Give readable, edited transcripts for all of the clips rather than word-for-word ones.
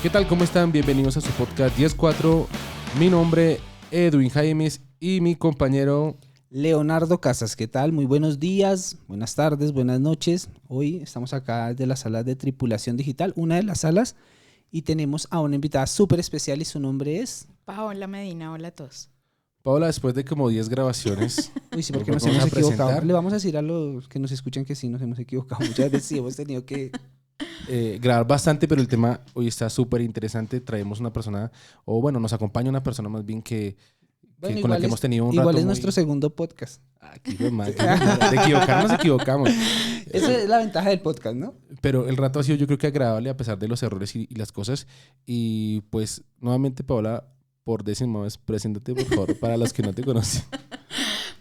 ¿Qué tal? ¿Cómo están? Bienvenidos a su podcast 10-4. Mi nombre Edwin Jaimes y mi compañero Leonardo Casas. ¿Qué tal? Muy buenos días, buenas tardes, buenas noches. Hoy estamos acá desde la sala de tripulación digital, una de las salas, y tenemos a una invitada súper especial y su nombre es... Paola Medina, hola a todos. Paola. Después de como 10 grabaciones, Uy, sí, porque nos nos hemos vamos a equivocado. presentar. Le vamos a decir a los que nos escuchan que sí, nos hemos equivocado. Muchas veces sí hemos tenido que... Grabar bastante, pero el tema hoy está súper interesante. Traemos una persona, o bueno, nos acompaña una persona más bien que Bueno, con la que hemos tenido un rato igual es muy... nuestro segundo podcast. Aquí, pues, madre, de equivocarnos, nos equivocamos. Esa es la ventaja del podcast, ¿no? Pero el rato ha sido, yo creo que agradable a pesar de los errores y las cosas. Y pues, nuevamente, Paola, por 10ª vez, preséntate, por favor, para los que no te conocen.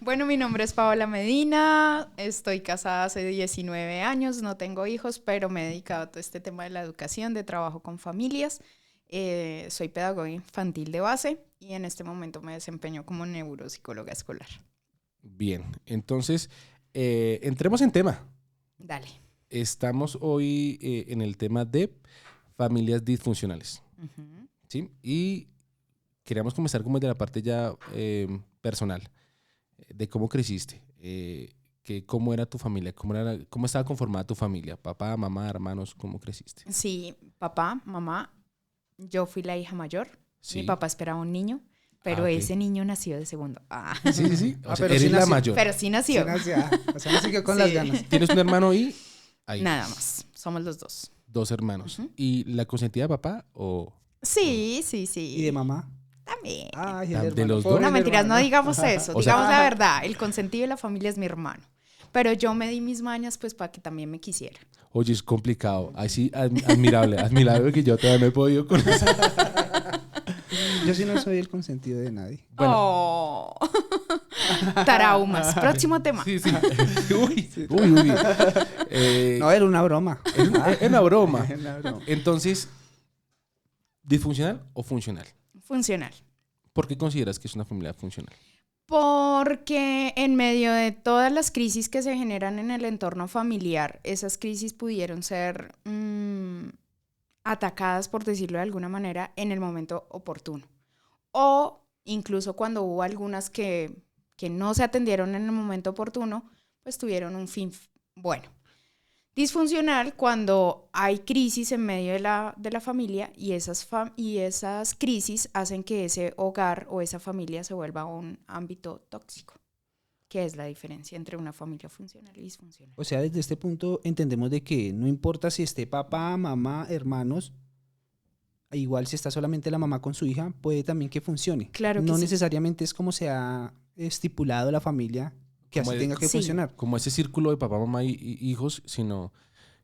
Bueno, mi nombre es Paola Medina, estoy casada hace 19 años, no tengo hijos, pero me he dedicado a todo este tema de la educación, de trabajo con familias. Soy pedagoga infantil de base y en este momento me desempeño como neuropsicóloga escolar. Bien, entonces, entremos en tema. Dale. Estamos hoy en el tema de familias disfuncionales, Uh-huh. ¿sí? Y queríamos comenzar como de la parte ya personal, de cómo creciste, cómo era tu familia, cómo estaba conformada tu familia, papá, mamá, hermanos, cómo creciste. Sí, papá, mamá, yo fui la hija mayor, Sí. mi papá esperaba un niño, pero Ok. ese niño nació de segundo. Sí. O sea, pero eres sí la nació. mayor. Pero sí nació. O sea, no se quedó con Sí. las ganas. Tienes un hermano y ahí, Nada más, somos los dos. 2 hermanos. Ujú. ¿Y la consentida de papá o Sí. ¿Y de mamá? También. Ay, Ah, el de hermano, los pobre dos. No, el mentiras, no hermano. digamos eso. O sea- digamos la verdad. El consentido de la familia es mi hermano. Pero yo me di mis mañas pues para que también me quisiera. oye, es complicado? Así, admirable que yo todavía no he podido con eso. Yo sí no soy el consentido de nadie. Bueno. Oh. Traumas. Próximo tema. Sí. Uy. No, era una broma. Es una broma. Era una broma. Entonces, ¿disfuncional o funcional? Funcional. ¿Por qué consideras que es una familia funcional? Porque en medio de todas las crisis que se generan en el entorno familiar, esas crisis pudieron ser atacadas, por decirlo de alguna manera, en el momento oportuno. O incluso cuando hubo algunas que no se atendieron en el momento oportuno, pues tuvieron un fin bueno. Disfuncional cuando hay crisis en medio de la familia y esas crisis hacen que ese hogar o esa familia se vuelva un ámbito tóxico, que es la diferencia entre una familia funcional y disfuncional. O sea, desde este punto entendemos de que no importa si esté papá, mamá, hermanos, igual si está solamente la mamá con su hija, puede también que funcione. Claro que no sí. necesariamente es como se ha estipulado la familia que Como así el- tenga que Sí. funcionar. Como ese círculo de papá, mamá y hijos, sino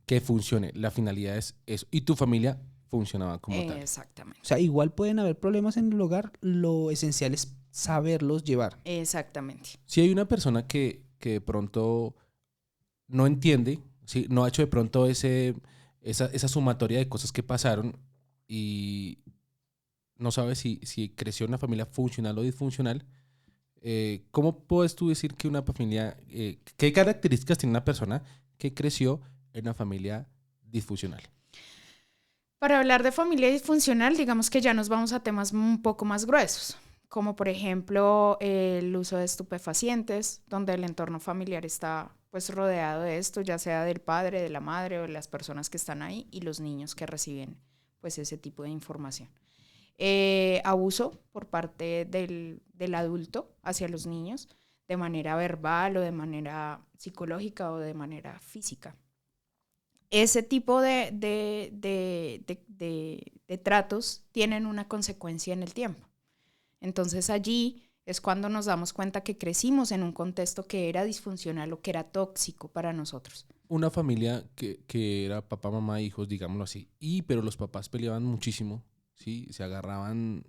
que funcione. La finalidad es eso. Y tu familia funcionaba como tal. Exactamente. O sea, igual pueden haber problemas en el hogar, lo esencial es saberlos llevar. Exactamente. Si hay una persona que de pronto no entiende, ¿sí? No ha hecho de pronto esa sumatoria de cosas que pasaron y no sabe si creció en una familia funcional o disfuncional, ¿cómo puedes tú decir que una familia, qué características tiene una persona que creció en una familia disfuncional? Para hablar de familia disfuncional, digamos que ya nos vamos a temas un poco más gruesos, como por ejemplo el uso de estupefacientes, donde el entorno familiar está pues rodeado de esto, ya sea del padre, de la madre o de las personas que están ahí y los niños que reciben pues ese tipo de información. Abuso por parte del adulto hacia los niños, de manera verbal o de manera psicológica o de manera física. Ese tipo de tratos tienen una consecuencia en el tiempo. Entonces allí es cuando nos damos cuenta que crecimos en un contexto que era disfuncional o que era tóxico para nosotros. Una familia que era papá, mamá, hijos, digámoslo así, pero los papás peleaban muchísimo, ¿sí? Se agarraban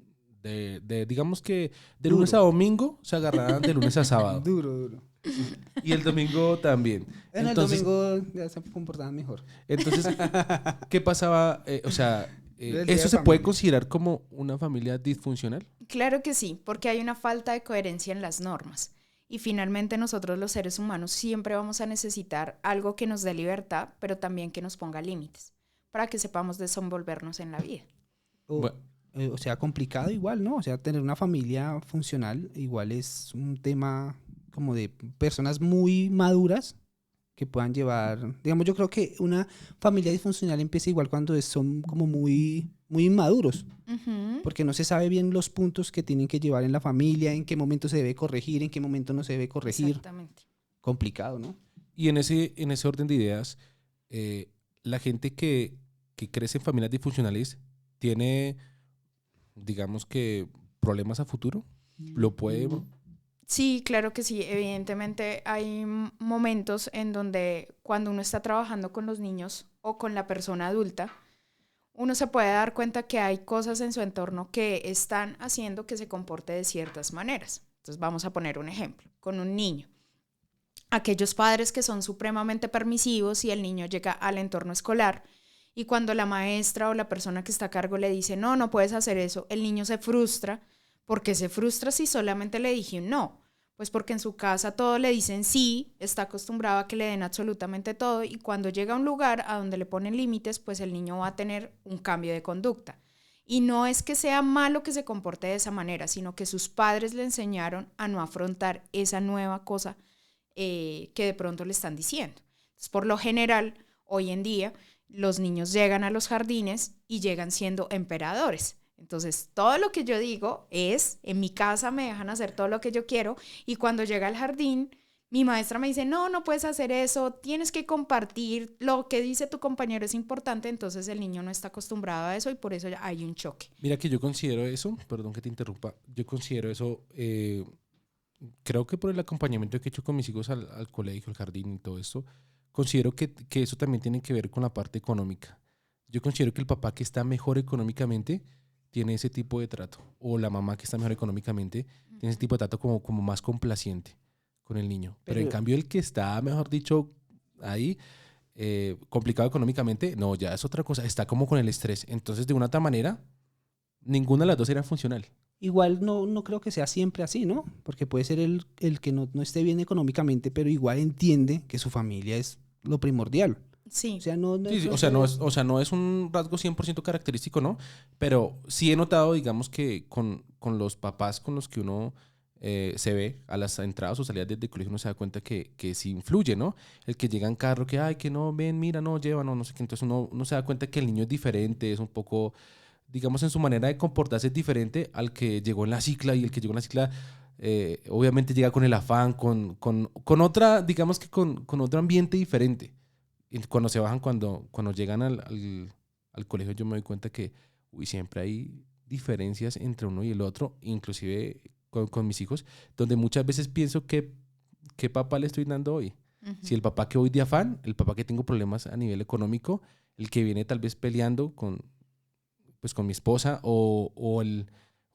digamos que de lunes a domingo, se agarraban de lunes a sábado. Duro. Y el domingo también. En Entonces, el domingo ya se comportaban mejor. entonces, ¿qué pasaba? O sea, El día ¿eso de se puede familia. considerar como una familia disfuncional? Claro que sí, porque hay una falta de coherencia en las normas. Y finalmente nosotros los seres humanos siempre vamos a necesitar algo que nos dé libertad, pero también que nos ponga límites, para que sepamos desenvolvernos en la vida. Bueno, O sea, complicado igual, ¿no? O sea, tener una familia funcional igual es un tema como de personas muy maduras que puedan llevar, digamos, yo creo que una familia disfuncional empieza igual cuando son como muy inmaduros, Ujú. porque no se sabe bien los puntos que tienen que llevar en la familia, en qué momento se debe corregir, en qué momento no se debe corregir. Exactamente. Complicado, ¿no? y en ese orden de ideas, la gente que crece en familias disfuncionales tiene, digamos que, problemas a futuro. Lo puede. Sí, claro que sí. Evidentemente hay momentos en donde cuando uno está trabajando con los niños o con la persona adulta, uno se puede dar cuenta que hay cosas en su entorno que están haciendo que se comporte de ciertas maneras. Entonces vamos a poner un ejemplo con un niño. Aquellos padres que son supremamente permisivos y el niño llega al entorno escolar y cuando la maestra o la persona que está a cargo le dice, no, no puedes hacer eso, el niño se frustra. ¿Por qué se frustra si solamente le dije un no? Pues porque en su casa todo le dicen sí, está acostumbrado a que le den absolutamente todo y cuando llega a un lugar a donde le ponen límites, pues el niño va a tener un cambio de conducta. Y no es que sea malo que se comporte de esa manera, sino que sus padres le enseñaron a no afrontar esa nueva cosa que de pronto le están diciendo. Entonces, por lo general, hoy en día, los niños llegan a los jardines y llegan siendo emperadores. Entonces, todo lo que yo digo es, en mi casa me dejan hacer todo lo que yo quiero y cuando llega al jardín, mi maestra me dice, no, no puedes hacer eso, tienes que compartir, lo que dice tu compañero es importante, entonces el niño no está acostumbrado a eso y por eso hay un choque. Mira que yo considero eso, perdón que te interrumpa, yo considero eso, creo que por el acompañamiento que he hecho con mis hijos al colegio, al jardín y todo esto, considero que eso también tiene que ver con la parte económica. Yo considero que el papá que está mejor económicamente tiene ese tipo de trato, o la mamá que está mejor económicamente tiene ese tipo de trato como más complaciente con el niño. Pero en Pero cambio el que está, mejor dicho, ahí, complicado económicamente, no, ya es otra cosa, está como con el estrés. Entonces, de una otra manera, ninguna de las dos era funcional. igual no creo que sea siempre así, ¿no? Porque puede ser el que no esté bien económicamente, pero igual entiende que su familia es lo primordial. O Sí. sea, no de Sí, sí, pronto o sea, no es un rasgo 100% característico, ¿no? Pero sí he notado, digamos, que con los papás con los que uno se ve a las entradas o salidas desde el colegio, uno se da cuenta que sí influye, ¿no? El que llega en carro, que, ay, que no, ven, mira, no, lleva, no, no sé qué. Entonces uno se da cuenta que el niño es diferente, es un poco, digamos, en su manera de comportarse es diferente al que llegó en la cicla y el que llegó en la cicla. Obviamente llega con el afán, con otra, digamos que con otro ambiente diferente. Y cuando se bajan, cuando llegan al colegio, yo me doy cuenta que siempre hay diferencias entre uno y el otro, inclusive con mis hijos, donde muchas veces pienso que qué papá le estoy dando hoy. Si Ujú. el papá que voy de afán, el papá que tengo problemas a nivel económico, el que viene tal vez peleando pues, con mi esposa, o el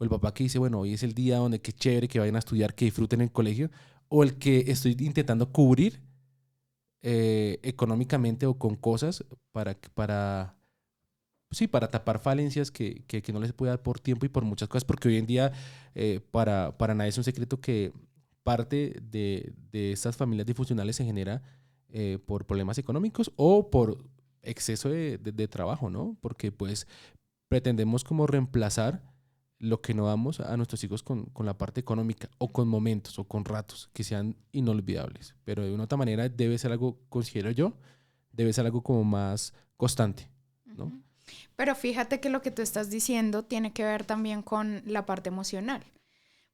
papá que dice, bueno, hoy es el día donde qué chévere que vayan a estudiar, que disfruten el colegio, o el que estoy intentando cubrir económicamente o con cosas sí, para tapar falencias que no les puede dar por tiempo y por muchas cosas, porque hoy en día para nadie es un secreto que parte de estas familias disfuncionales se genera por problemas económicos o por exceso de trabajo, ¿no? Porque pues pretendemos como reemplazar lo que no damos a nuestros hijos con la parte económica o con momentos o con ratos que sean inolvidables. Pero de una otra manera debe ser algo, considero yo, debe ser algo como más constante, ¿no? Ujú. Pero fíjate que lo que tú estás diciendo tiene que ver también con la parte emocional,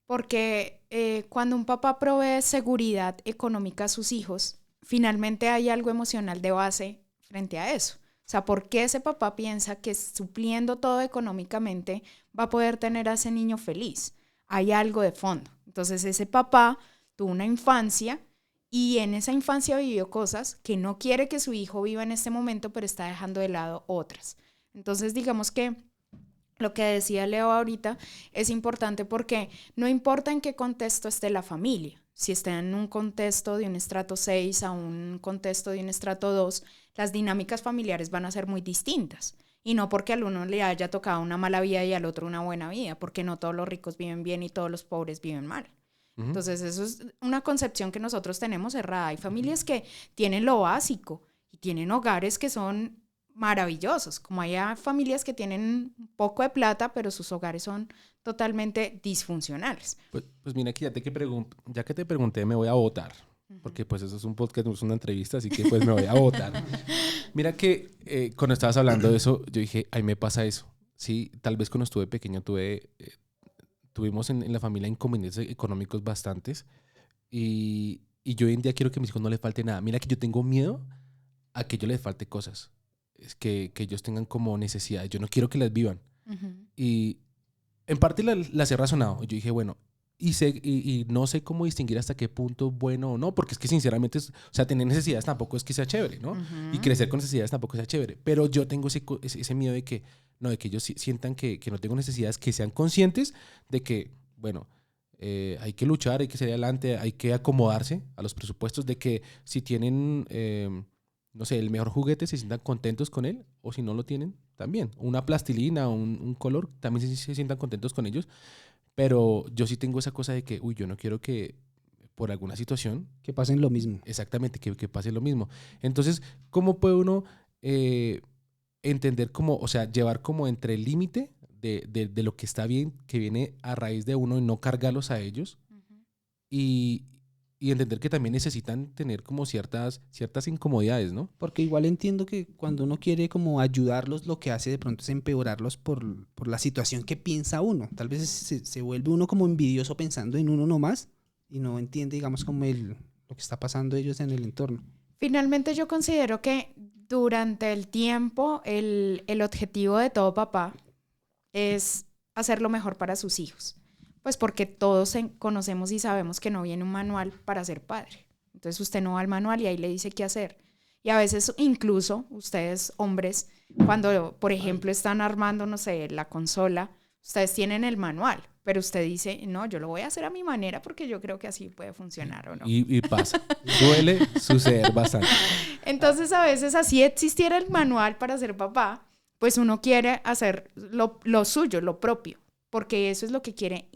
porque cuando un papá provee seguridad económica a sus hijos, finalmente hay algo emocional de base frente a eso. O sea, ¿por qué ese papá piensa que supliendo todo económicamente va a poder tener a ese niño feliz? Hay algo de fondo. Entonces ese papá tuvo una infancia y en esa infancia vivió cosas que no quiere que su hijo viva en este momento, pero está dejando de lado otras. Entonces digamos que lo que decía Leo ahorita es importante porque no importa en qué contexto esté la familia, si está en un contexto de un estrato 6 a un contexto de un estrato 2, las dinámicas familiares van a ser muy distintas. Y no porque al uno le haya tocado una mala vida y al otro una buena vida, porque no todos los ricos viven bien y todos los pobres viven mal. Ujú. Entonces, eso es una concepción que nosotros tenemos errada. Hay familias que tienen lo básico y tienen hogares que son maravillosos, como hay familias que tienen un poco de plata, pero sus hogares son totalmente disfuncionales. Pues mira que ya que te pregunté, me voy a votar. Porque pues eso es un podcast, no es una entrevista, así que pues me voy a votar. Mira que cuando estabas hablando de eso, yo dije, ay, me pasa eso. Sí, tal vez cuando estuve pequeño tuvimos en la familia inconvenientes económicos bastantes y yo hoy en día quiero que a mis hijos no les falte nada. Mira que yo tengo miedo a que a ellos les falte cosas. Es que ellos tengan como necesidades. Yo no quiero que las vivan. Y en parte las he razonado. Yo dije, bueno, y no sé cómo distinguir hasta qué punto es bueno o no, porque es que sinceramente, o sea, tener necesidades tampoco es que sea chévere, ¿no? Y crecer con necesidades tampoco sea chévere. Pero yo tengo ese miedo de que, no, de que ellos sientan que no tengo necesidades, que sean conscientes de que, bueno, hay que luchar, hay que salir adelante, hay que acomodarse a los presupuestos, de que si tienen, no sé, el mejor juguete, se sientan contentos con él, o si no lo tienen, también. Una plastilina, un color, también se sientan contentos con ellos. Pero yo sí tengo esa cosa de que, yo no quiero que por alguna situación... Que pasen lo mismo. Exactamente, que pase lo mismo. Entonces, ¿cómo puede uno entender cómo, o sea, llevar como entre el límite de lo que está bien, que viene a raíz de uno y no cargarlos a ellos? Y entender que también necesitan tener como ciertas incomodidades, ¿no? Porque igual entiendo que cuando uno quiere como ayudarlos, lo que hace de pronto es empeorarlos por la situación que piensa uno. Tal vez se vuelve uno como envidioso pensando en uno nomás y no entiende, digamos, como lo que está pasando ellos en el entorno. Finalmente yo considero que durante el tiempo el objetivo de todo papá es hacer lo mejor para sus hijos. Pues porque todos conocemos y sabemos que no viene un manual para ser padre. Entonces usted no va al manual y ahí le dice qué hacer. Y a veces incluso ustedes, hombres, cuando por ejemplo están armando, no sé, la consola, ustedes tienen el manual, pero usted dice, no, yo lo voy a hacer a mi manera porque yo creo que así puede funcionar, ¿o no? Y pasa. Suele suceder bastante. Entonces a veces así existiera el manual para ser papá, pues uno quiere hacer lo suyo, lo propio. Porque eso es lo que quiere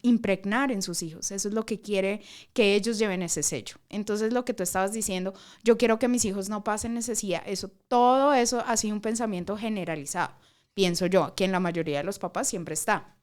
impregnar en sus hijos, eso es lo que quiere que ellos lleven ese sello. Entonces lo que tú estabas diciendo, yo quiero que mis hijos no pasen necesidad, todo eso ha sido un pensamiento generalizado. Pienso yo, que en la mayoría de los papás siempre está.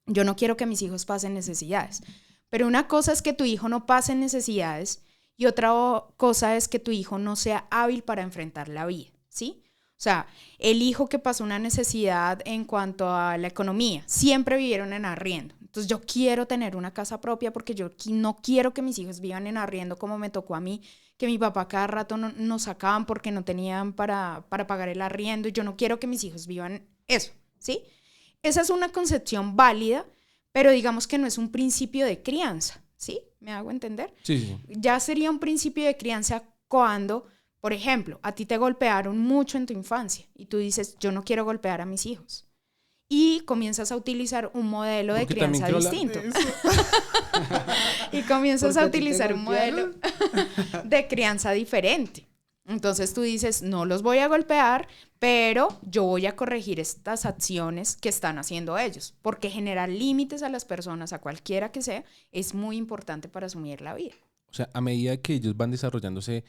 Yo no quiero que mis hijos pasen necesidades, pero una cosa es que tu hijo no pase necesidades y otra cosa es que tu hijo no sea hábil para enfrentar la vida, ¿sí? O sea, el hijo que pasó una necesidad en cuanto a la economía, siempre vivieron en arriendo. Entonces yo quiero tener una casa propia porque yo no quiero que mis hijos vivan en arriendo como me tocó a mí, que mi papá cada rato nos sacaban porque no tenían para pagar el arriendo y yo no quiero que mis hijos vivan eso, ¿sí? Esa es una concepción válida, pero digamos que no es un principio de crianza, ¿sí? ¿Me hago entender? Sí. Ya sería un principio de crianza cuando... Por ejemplo, a ti te golpearon mucho en tu infancia y tú dices, yo no quiero golpear a mis hijos. Y comienzas a utilizar un modelo de crianza distinto. Y comienzas a utilizar un modelo de crianza diferente. Entonces tú dices, no los voy a golpear, pero yo voy a corregir estas acciones que están haciendo ellos. Porque generar límites a las personas, a cualquiera que sea, es muy importante para asumir la vida. O sea, a medida que ellos van desarrollándose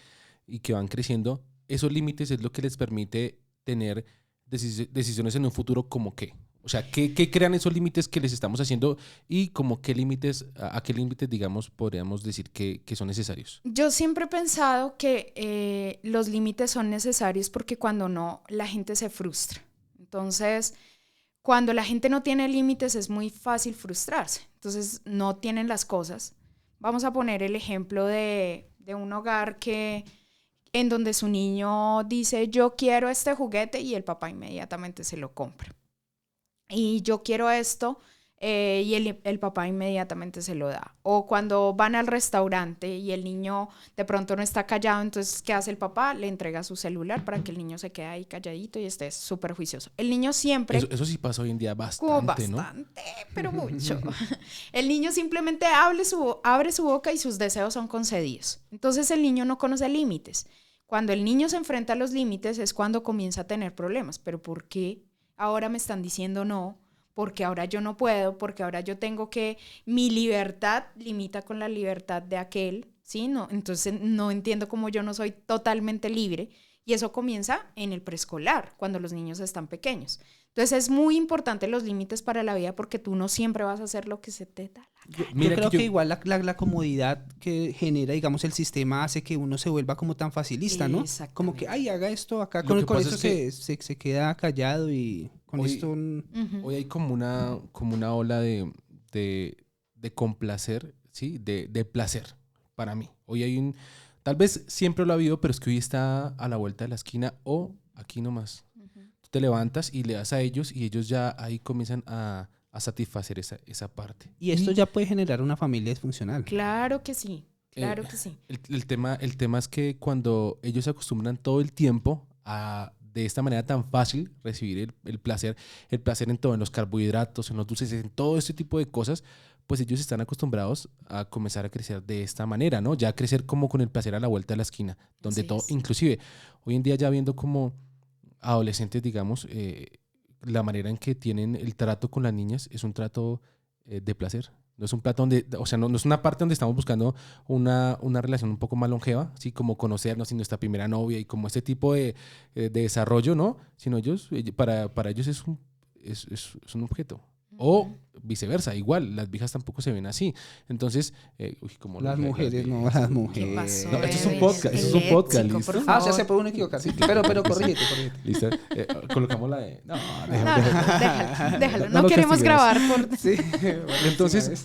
y que van creciendo, esos límites es lo que les permite tener decisiones en un futuro como qué. O sea, ¿qué crean esos límites que les estamos haciendo y como qué límites, a qué límites, digamos, podríamos decir que son necesarios? Yo siempre he pensado que los límites son necesarios porque cuando no, la gente se frustra. Entonces, cuando la gente no tiene límites es muy fácil frustrarse. Entonces, no tienen las cosas. Vamos a poner el ejemplo de un hogar en donde su niño dice, yo quiero este juguete y el papá inmediatamente se lo compra. Y yo quiero esto y el papá inmediatamente se lo da. O cuando van al restaurante y el niño de pronto no está callado, entonces, ¿qué hace el papá? Le entrega su celular para que el niño se quede ahí calladito y esté súper juicioso. El niño siempre... Eso sí pasa hoy en día bastante, ¿no? Bastante, pero mucho. El niño simplemente abre su boca y sus deseos son concedidos. Entonces el niño no conoce límites. Cuando el niño se enfrenta a los límites es cuando comienza a tener problemas. ¿Pero por qué ahora me están diciendo no? Porque ahora yo no puedo, porque ahora yo tengo que... Mi libertad limita con la libertad de aquel, ¿sí? No, entonces no entiendo cómo yo no soy totalmente libre. Y eso comienza en el preescolar, cuando los niños están pequeños. Entonces es muy importante los límites para la vida porque tú no siempre vas a hacer lo que se te da la gana. Yo creo que igual la comodidad que genera, digamos, el sistema hace que uno se vuelva como tan facilista, ¿no? Como que, ay, haga esto acá, con esto se queda callado y con esto... Hoy hay como una ola de complacer, ¿sí? De placer para mí. Hoy hay tal vez siempre lo ha habido, pero es que hoy está a la vuelta de la esquina o aquí nomás. Tú te levantas y le das a ellos y ellos ya ahí comienzan a satisfacer esa parte. Y esto ya puede generar una familia disfuncional. Claro que sí, claro que sí. El tema es que cuando ellos se acostumbran todo el tiempo a de esta manera tan fácil recibir el placer en todo, en los carbohidratos, en los dulces, en todo este tipo de cosas, pues ellos están acostumbrados a comenzar a crecer de esta manera, ¿no? Ya crecer como con el placer a la vuelta de la esquina, donde todo, inclusive hoy en día ya viendo como adolescentes, digamos, la manera en que tienen el trato con las niñas es un trato de placer. No es un plato donde, o sea, no es una parte donde estamos buscando una relación un poco más longeva, así como conocernos y nuestra primera novia y como este tipo de desarrollo, ¿no? Sino para ellos es un objeto. O viceversa, igual, las viejas tampoco se ven así. Entonces, como las mujeres, no, las mujeres. ¿Qué pasó? No, esto es un podcast, ¿listo? O sea, se puede uno equivocar, sí. Pero corrígete. ¿Listo? Colocamos la de... No, déjalo. No queremos grabar por... Sí. Entonces,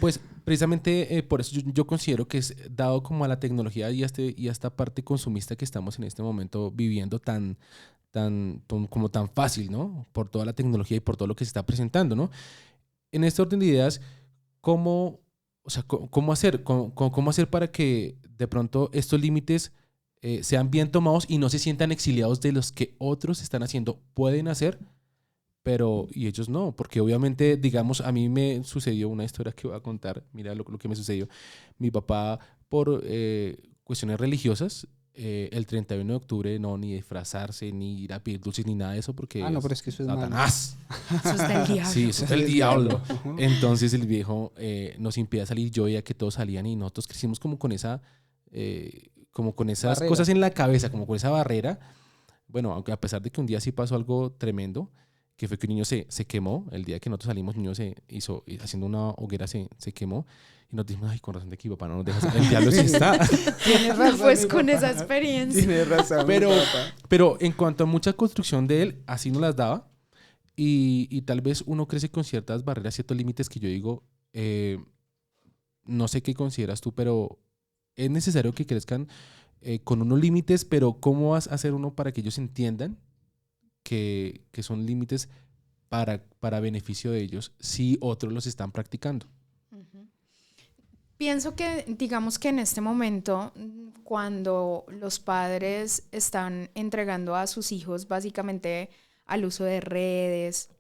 pues precisamente por eso yo considero que es dado como a la tecnología y a esta parte consumista que estamos en este momento viviendo tan fácil, ¿no? Por toda la tecnología y por todo lo que se está presentando, ¿no? En este orden de ideas, ¿cómo hacer para que de pronto estos límites sean bien tomados y no se sientan exiliados de los que otros están haciendo? Pueden hacer, pero y ellos no, porque obviamente, digamos, a mí me sucedió una historia que voy a contar. Mira lo que me sucedió. Mi papá, por cuestiones religiosas, el 31 de octubre ni disfrazarse, ni ir a pedir dulces, ni nada de eso, porque no, pero es que eso es Satanás. Eso es del diablo. Sí, eso es del diablo. Entonces el viejo nos impide salir. Yo veía que todos salían y nosotros crecimos como con esas barrera. Cosas en la cabeza, como con esa barrera. Bueno, aunque a pesar de que un día sí pasó algo tremendo, que fue que un niño se quemó. El día que nosotros salimos, un niño se hizo, haciendo una hoguera, se quemó. Y nos dijimos, ay, con razón de que papá no nos deja. El diablo sí está. Tienes razón. Pues con esa experiencia. Tienes razón. Pero en cuanto a mucha construcción de él, así nos las daba. Y tal vez uno crece con ciertas barreras, ciertos límites que yo digo, no sé qué consideras tú, pero es necesario que crezcan con unos límites, pero ¿cómo vas a hacer uno para que ellos entiendan que son límites para beneficio de ellos si otros los están practicando? Pienso que, digamos que en este momento, cuando los padres están entregando a sus hijos básicamente al uso de redes,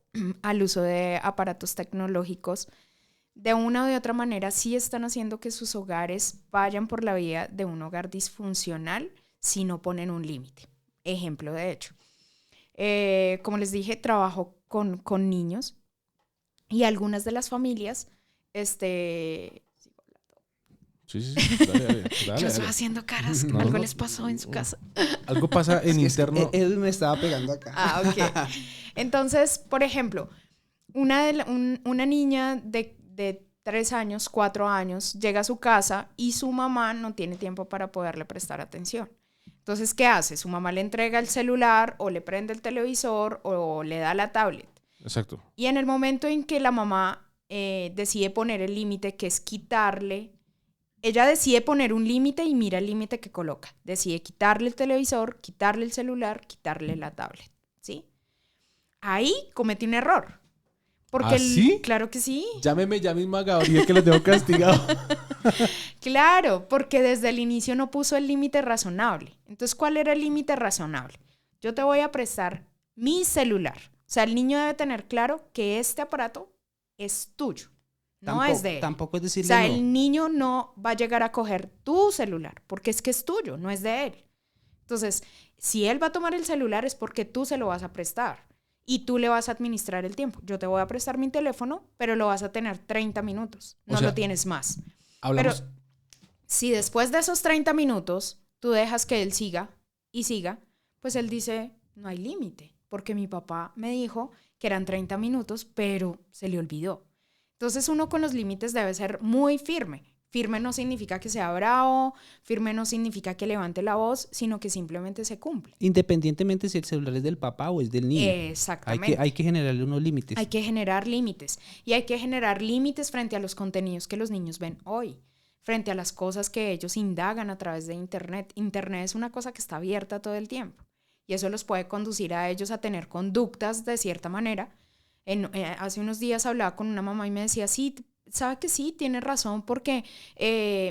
al uso de aparatos tecnológicos, de una o de otra manera sí están haciendo que sus hogares vayan por la vía de un hogar disfuncional si no ponen un límite. Ejemplo de hecho. Como les dije, trabajo con niños y algunas de las familias, Sí. Dale. Yo estoy haciendo caras. No, algo no, les pasó en su casa. Algo pasa en interno. Él me estaba pegando acá. Ok. Entonces, por ejemplo, una niña de 3 años, 4 años, llega a su casa y su mamá no tiene tiempo para poderle prestar atención. Entonces, ¿qué hace? Su mamá le entrega el celular o le prende el televisor o le da la tablet. Exacto. Y en el momento en que la mamá decide poner el límite, que es quitarle, ella decide poner un límite y mira el límite que coloca. Decide quitarle el televisor, quitarle el celular, quitarle la tablet, ¿sí? Ahí comete un error. Porque ¿Sí? Claro que sí. Llámeme ya mismo a Gabriel que lo tengo castigado. Claro, porque desde el inicio no puso el límite razonable. Entonces, ¿cuál era el límite razonable? Yo te voy a prestar mi celular. O sea, el niño debe tener claro que este aparato es tuyo. No es de él. Tampoco es decirle o sea, no. el niño no va a llegar a coger tu celular porque es que es tuyo, no es de él. Entonces, si él va a tomar el celular es porque tú se lo vas a prestar y tú le vas a administrar el tiempo. Yo te voy a prestar mi teléfono, pero lo vas a tener 30 minutos. No lo tienes más. Hablamos. Pero si después de esos 30 minutos tú dejas que él siga, y siga, pues él dice, no hay límite, porque mi papá me dijo que eran 30 minutos, pero se le olvidó. Entonces uno con los límites debe ser muy firme. Firme no significa que sea bravo, firme no significa que levante la voz, sino que simplemente se cumple. Independientemente si el celular es del papá o es del niño. Exactamente. Hay que generarle unos límites. Hay que generar límites. Y hay que generar límites frente a los contenidos que los niños ven hoy, frente a las cosas que ellos indagan a través de Internet. Internet es una cosa que está abierta todo el tiempo. Y eso los puede conducir a ellos a tener conductas de cierta manera. Hace unos días hablaba con una mamá y me decía, sí, sabe que sí, tiene razón porque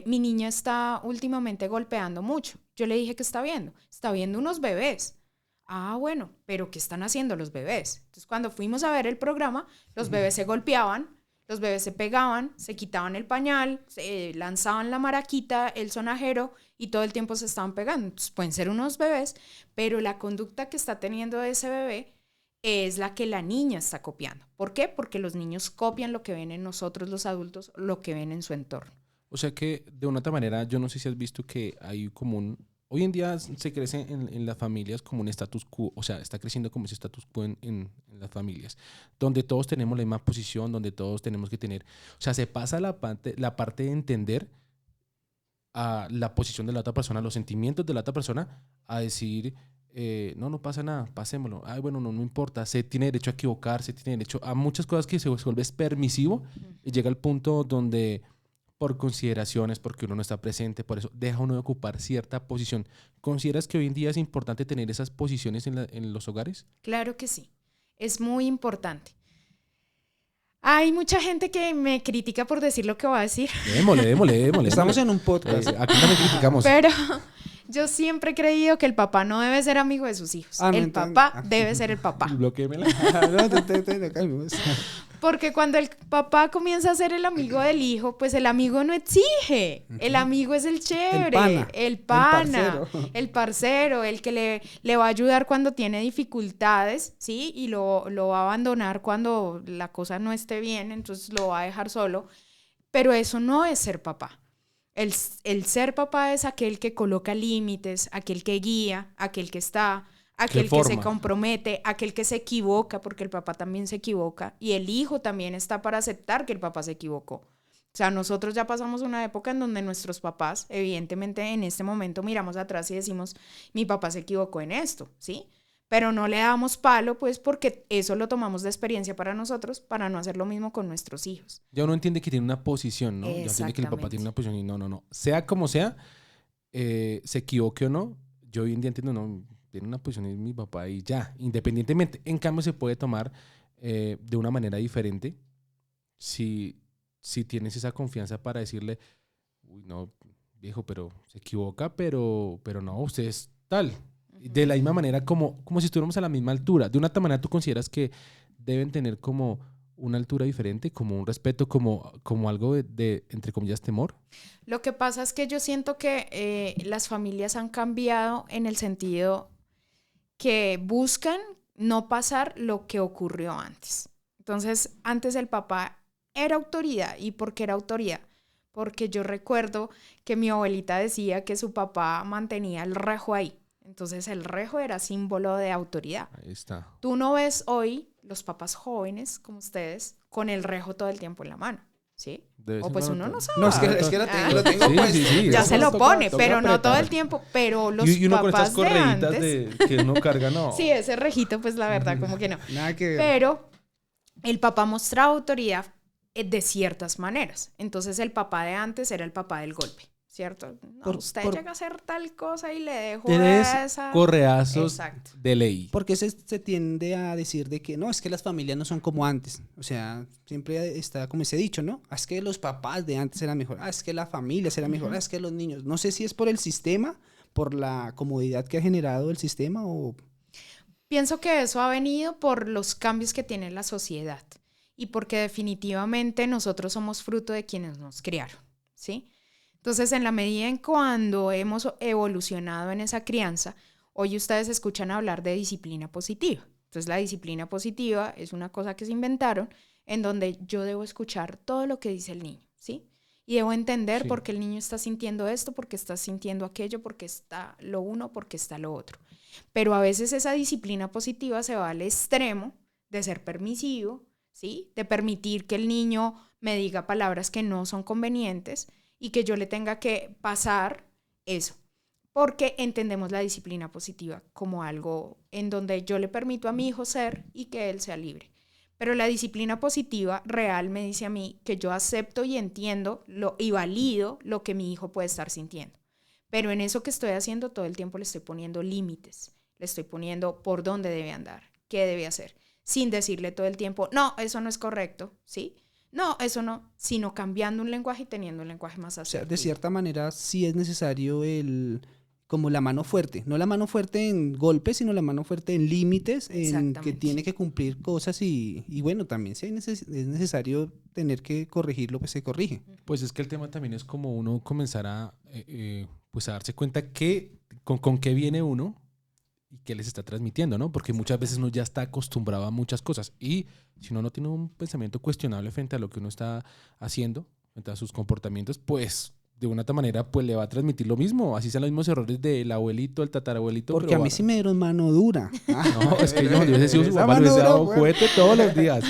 mi niña está últimamente golpeando mucho. Yo le dije que está viendo unos bebés. Ah, bueno, pero ¿qué están haciendo los bebés? Entonces cuando fuimos a ver el programa, los bebés se golpeaban, los bebés se pegaban, se quitaban el pañal, se lanzaban la maraquita, el sonajero y todo el tiempo se estaban pegando. Entonces pueden ser unos bebés, pero la conducta que está teniendo ese bebé es la que la niña está copiando. ¿Por qué? Porque los niños copian lo que ven en nosotros los adultos, lo que ven en su entorno. O sea que de una otra manera, yo no sé si has visto que hay como hoy en día se crece en las familias como un status quo, o sea, está creciendo como ese status quo en las familias, donde todos tenemos la misma posición, donde todos tenemos que tener, o sea, se pasa la parte de entender a la posición de la otra persona, los sentimientos de la otra persona, a decir, no pasa nada, pasémoslo, ay, bueno, no importa, se tiene derecho a equivocarse, tiene derecho a muchas cosas que se vuelve permisivo y llega al punto donde por consideraciones, porque uno no está presente, por eso deja uno de ocupar cierta posición. ¿Consideras que hoy en día es importante tener esas posiciones en los hogares? Claro que sí, es muy importante. Hay mucha gente que me critica por decir lo que voy a decir. Démosle. Estamos en un podcast. Aquí no me criticamos. Pero yo siempre he creído que el papá no debe ser amigo de sus hijos. El papá debe ser el papá. Bloquéemela. Porque cuando el papá comienza a ser el amigo del hijo, pues el amigo no exige. El amigo es el chévere, el pana, el parcero, el que le va a ayudar cuando tiene dificultades, ¿sí? Y lo va a abandonar cuando la cosa no esté bien, entonces lo va a dejar solo. Pero eso no es ser papá. El ser papá es aquel que coloca límites, aquel que guía, aquel que está... aquel que se compromete, aquel que se equivoca, porque el papá también se equivoca, y el hijo también está para aceptar que el papá se equivocó. O sea, nosotros ya pasamos una época en donde nuestros papás, evidentemente en este momento miramos atrás y decimos, mi papá se equivocó en esto, ¿sí? Pero no le damos palo, pues, porque eso lo tomamos de experiencia para nosotros, para no hacer lo mismo con nuestros hijos. Ya uno entiende que tiene una posición, ¿no? Ya entiende que el papá tiene una posición y no. Sea como sea, se equivoque o no, yo hoy en día entiendo, no... tiene una posición en mi papá y ya, independientemente. En cambio, se puede tomar de una manera diferente si tienes esa confianza para decirle, uy, no, viejo, pero se equivoca, pero no, usted es tal. De la misma manera, como si estuviéramos a la misma altura. De una otra manera, ¿tú consideras que deben tener como una altura diferente, como un respeto, como algo de, entre comillas, temor? Lo que pasa es que yo siento que las familias han cambiado en el sentido que buscan no pasar lo que ocurrió antes. Entonces, antes el papá era autoridad. ¿Y por qué era autoridad? Porque yo recuerdo que mi abuelita decía que su papá mantenía el rejo ahí. Entonces, el rejo era símbolo de autoridad. Ahí está. Tú no ves hoy los papás jóvenes como ustedes con el rejo todo el tiempo en la mano, ¿sí? O pues uno no sabe. No, es que lo tengo sí, pues. Sí, ya se lo pone, pero apretar. no todo el tiempo. Pero los y uno papás con estas correitas de antes... que uno carga, no. Sí, ese rejito, pues la verdad, como que no. Nada que ver. Pero el papá mostraba autoridad de ciertas maneras. Entonces el papá de antes era el papá del golpe, ¿cierto? No, usted llega a hacer tal cosa y le dejo esa... correazos Exacto. de ley. Porque se tiende a decir de que no, es que las familias no son como antes. O sea, siempre está como ese dicho, ¿no? Es que los papás de antes eran mejor. Es que la familia era mejor. Es que los niños. No sé si es por el sistema, por la comodidad que ha generado el sistema o... Pienso que eso ha venido por los cambios que tiene la sociedad y porque definitivamente nosotros somos fruto de quienes nos criaron, ¿sí? Entonces, en la medida en cuando hemos evolucionado en esa crianza, hoy ustedes escuchan hablar de disciplina positiva. Entonces, la disciplina positiva es una cosa que se inventaron en donde yo debo escuchar todo lo que dice el niño, ¿sí? Y debo entender Sí. por qué el niño está sintiendo esto, por qué está sintiendo aquello, por qué está lo uno, por qué está lo otro. Pero a veces esa disciplina positiva se va al extremo de ser permisivo, ¿sí? De permitir que el niño me diga palabras que no son convenientes y que yo le tenga que pasar eso. Porque entendemos la disciplina positiva como algo en donde yo le permito a mi hijo ser y que él sea libre. Pero la disciplina positiva real me dice a mí que yo acepto y entiendo y valido lo que mi hijo puede estar sintiendo. Pero en eso que estoy haciendo todo el tiempo le estoy poniendo límites, le estoy poniendo por dónde debe andar, qué debe hacer, sin decirle todo el tiempo, no, eso no es correcto, ¿sí? No, eso no, sino cambiando un lenguaje y teniendo un lenguaje más O sea, asertivo. de cierta manera sí es necesario como la mano fuerte, no la mano fuerte en golpes, sino la mano fuerte en límites, en que Exactamente. tiene que cumplir cosas y bueno, también si es necesario tener que corregirlo, pues se corrige. Pues es que el tema también es como uno comenzar a, pues a darse cuenta con qué viene uno y qué les está transmitiendo, ¿no? Porque muchas veces uno ya está acostumbrado a muchas cosas y si uno no tiene un pensamiento cuestionable frente a lo que uno está haciendo, frente a sus comportamientos, pues de una otra manera pues le va a transmitir lo mismo, así sean los mismos errores del abuelito, el tatarabuelito. Porque pero a mí sí me dieron mano dura. No, es que yo hubiese sido su Esa papá, le mano hubiese dura, dado pues. juguete todos los días.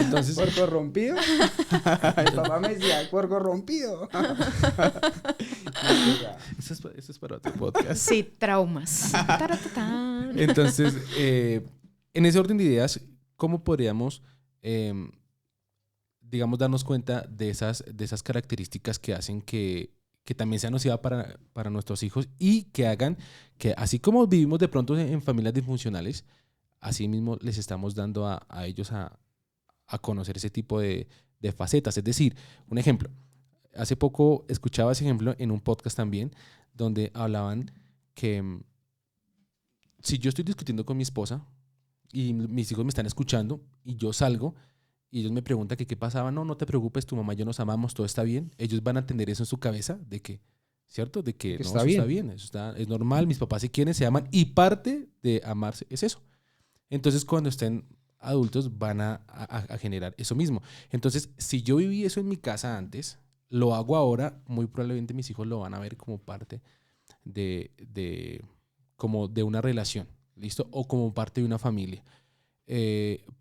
Entonces, ¿Por corrompido? El papá me decía, por corrompido. eso es para otro podcast. Sí, traumas. Taratatán. Entonces, en ese orden de ideas, ¿cómo podríamos, digamos, darnos cuenta de esas características que hacen que también sea nociva para nuestros hijos y que hagan que, así como vivimos de pronto en familias disfuncionales, así mismo les estamos dando a ellos a conocer ese tipo de facetas? Es decir, un ejemplo, hace poco escuchaba ese ejemplo en un podcast también, donde hablaban que si yo estoy discutiendo con mi esposa y mis hijos me están escuchando y yo salgo y ellos me preguntan que qué pasaba, no te preocupes, tu mamá y yo nos amamos, todo está bien, ellos van a entender eso en su cabeza de que, ¿cierto? De que no, está eso bien. está bien, es normal, mis papás se quieren, se aman y parte de amarse es eso. Entonces cuando estén adultos van a generar eso mismo. Entonces, si yo viví eso en mi casa antes, lo hago ahora, muy probablemente mis hijos lo van a ver como parte como de una relación, ¿listo? O como parte de una familia.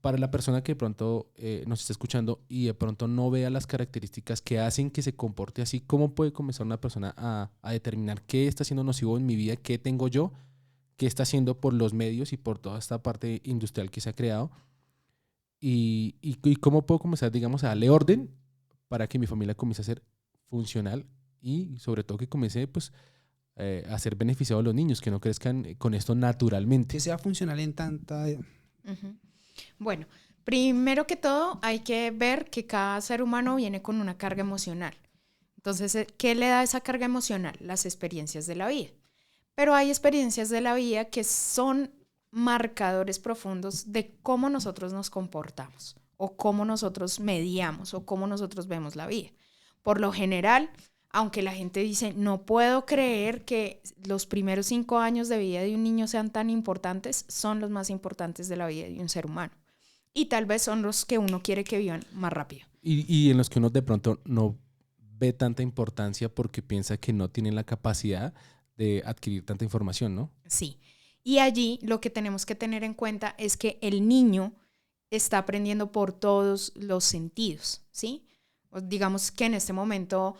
Para la persona que de pronto nos está escuchando y de pronto no vea las características que hacen que se comporte así, ¿cómo puede comenzar una persona a determinar qué está siendo nocivo en mi vida, qué tengo yo, qué está haciendo por los medios y por toda esta parte industrial que se ha creado? Y cómo puedo comenzar, digamos, a darle orden para que mi familia comience a ser funcional y sobre todo que comience pues, a ser beneficiado a los niños, que no crezcan con esto naturalmente. Que sea funcional en tanta... Ujú. Bueno, primero que todo hay que ver que cada ser humano viene con una carga emocional. Entonces, ¿qué le da esa carga emocional? Las experiencias de la vida. Pero hay experiencias de la vida que son marcadores profundos de cómo nosotros nos comportamos o cómo nosotros mediamos o cómo nosotros vemos la vida. Por lo general, aunque la gente dice, no puedo creer que los primeros 5 años de vida de un niño sean tan importantes, son los más importantes de la vida de un ser humano. Y tal vez son los que uno quiere que vivan más rápido. Y en los que uno de pronto no ve tanta importancia porque piensa que no tienen la capacidad de adquirir tanta información, ¿no? Sí. Y allí lo que tenemos que tener en cuenta es que el niño está aprendiendo por todos los sentidos, ¿sí? Digamos que en este momento,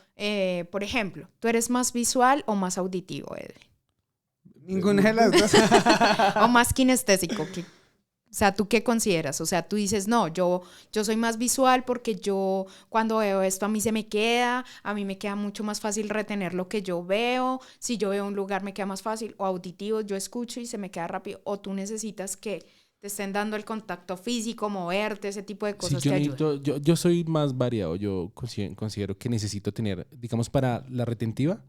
por ejemplo, ¿tú eres más visual o más auditivo, Edwin? Ninguna de las dos. ¿O más kinestésico? O sea, ¿tú qué consideras? O sea, tú dices, no, yo soy más visual porque yo cuando veo esto a mí a mí me queda mucho más fácil retener lo que yo veo. Si yo veo un lugar me queda más fácil. O auditivo, yo escucho y se me queda rápido. O tú necesitas que te estén dando el contacto físico, moverte, ese tipo de cosas Sí, que ayudan. yo soy más variado. Yo considero que necesito tener, digamos, para la retentiva,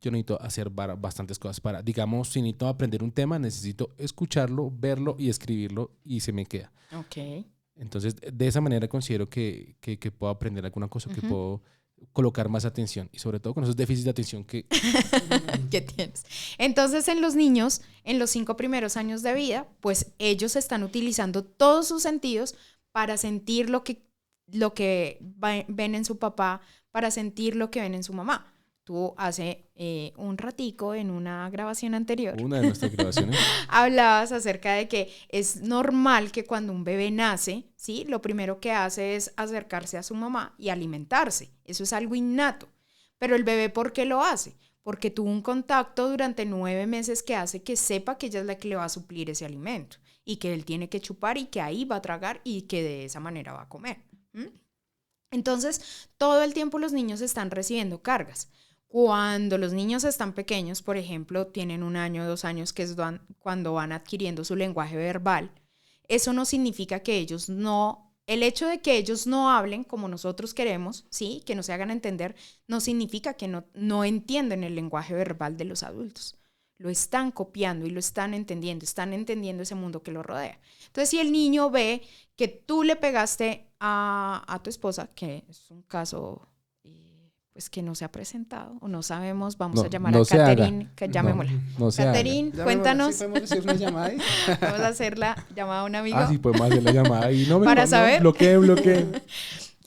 yo necesito hacer bastantes cosas. Digamos, si necesito aprender un tema, necesito escucharlo, verlo y escribirlo y se me queda. Ok. Entonces, de esa manera considero que puedo aprender alguna cosa, que puedo colocar más atención y sobre todo con esos déficits de atención que... ¿Qué tienes? Entonces, en los niños, en los 5 primeros años de vida, pues ellos están utilizando todos sus sentidos para sentir lo que lo que ven en su papá para sentir lo que ven en su mamá. Tú hace un ratico en una grabación anterior, Una de nuestras grabaciones. hablabas acerca de que es normal que cuando un bebé nace, ¿sí? Lo primero que hace es acercarse a su mamá y alimentarse. Eso es algo innato. Pero el bebé, ¿por qué lo hace? Porque tuvo un contacto durante 9 meses que hace que sepa que ella es la que le va a suplir ese alimento y que él tiene que chupar y que ahí va a tragar y que de esa manera va a comer. Entonces, todo el tiempo los niños están recibiendo cargas. Cuando los niños están pequeños, por ejemplo, tienen 1 año, 2 años, que es cuando van adquiriendo su lenguaje verbal, eso no significa que ellos no, el hecho de que ellos no hablen como nosotros queremos, ¿sí? Que no se hagan entender, no significa que no entienden el lenguaje verbal de los adultos. Lo están copiando y lo están entendiendo ese mundo que lo rodea. Entonces, si el niño ve que tú le pegaste a tu esposa, que es un caso pues que no se ha presentado o no sabemos, vamos a llamar a Catherine, que llamémosla. Catherine, cuéntanos. ¿Sí podemos hacer una llamada ahí? Vamos a hacer la llamada a un amigo. Ah, sí, podemos hacer la llamada ahí. Para saber. Bloquee.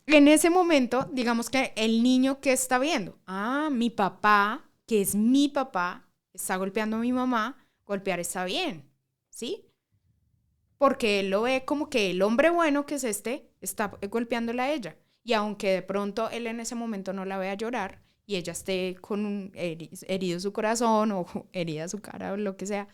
En ese momento, digamos que el niño, ¿qué está viendo? Ah, mi papá, que es mi papá, está golpeando a mi mamá, golpear está bien, ¿sí? Porque él lo ve como que el hombre bueno que es está golpeándola a ella. Y aunque de pronto él en ese momento no la vea llorar y ella esté con herido su corazón o herida su cara o lo que sea,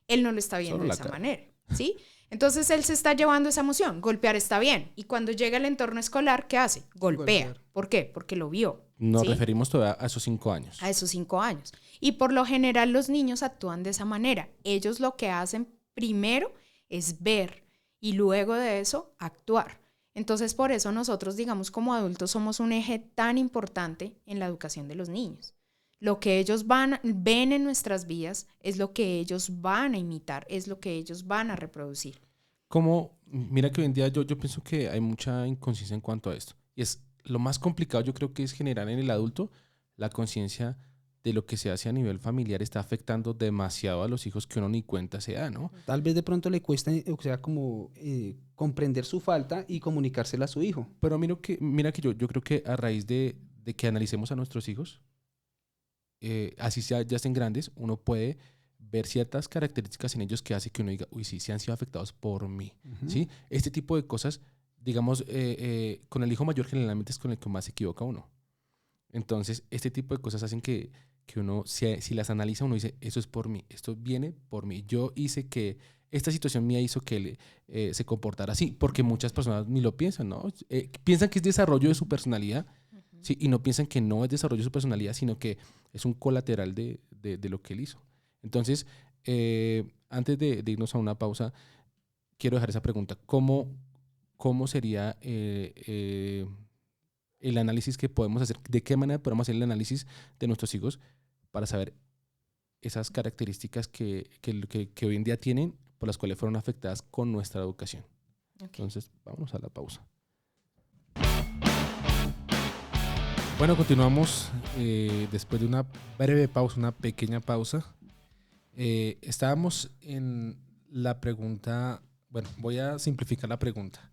él no lo está viendo de esa manera, ¿sí? Entonces él se está llevando esa emoción. Golpear está bien. Y cuando llega al entorno escolar, ¿qué hace? Golpea. ¿Por qué? Porque lo vio. Nos ¿sí? referimos todavía a esos 5 años. A esos 5 años. Y por lo general los niños actúan de esa manera. Ellos lo que hacen primero es ver y luego de eso actuar. Entonces, por eso nosotros, digamos, como adultos somos un eje tan importante en la educación de los niños. Lo que ellos ven en nuestras vidas es lo que ellos van a imitar, es lo que ellos van a reproducir. Mira que hoy en día yo pienso que hay mucha inconsciencia en cuanto a esto. Y es lo más complicado, yo creo que es generar en el adulto la conciencia de lo que se hace a nivel familiar está afectando demasiado a los hijos que uno ni cuenta se da, ¿no? Tal vez de pronto le cuesta, o sea, como comprender su falta y comunicársela a su hijo. Pero mira que yo creo que a raíz de que analicemos a nuestros hijos, así ya estén grandes, uno puede ver ciertas características en ellos que hace que uno diga, uy, sí han sido afectados por mí, ¿sí? Este tipo de cosas, digamos, con el hijo mayor generalmente es con el que más se equivoca uno. Entonces, este tipo de cosas hacen que uno, si las analiza, uno dice, eso es por mí, esto viene por mí. Yo hice que, esta situación mía hizo que se comportara así, porque muchas personas ni lo piensan, ¿no? Piensan que es desarrollo de su personalidad, ¿sí? Y no piensan que no es desarrollo de su personalidad, sino que es un colateral de lo que él hizo. Entonces, antes de irnos a una pausa, quiero dejar esa pregunta. ¿Cómo sería el análisis que podemos hacer? ¿De qué manera podemos hacer el análisis de nuestros hijos para saber esas características que hoy en día tienen, por las cuales fueron afectadas con nuestra educación? Okay. Entonces, vámonos a la pausa. Bueno, continuamos después de una breve pausa, una pequeña pausa. Estábamos en la pregunta, bueno, voy a simplificar la pregunta.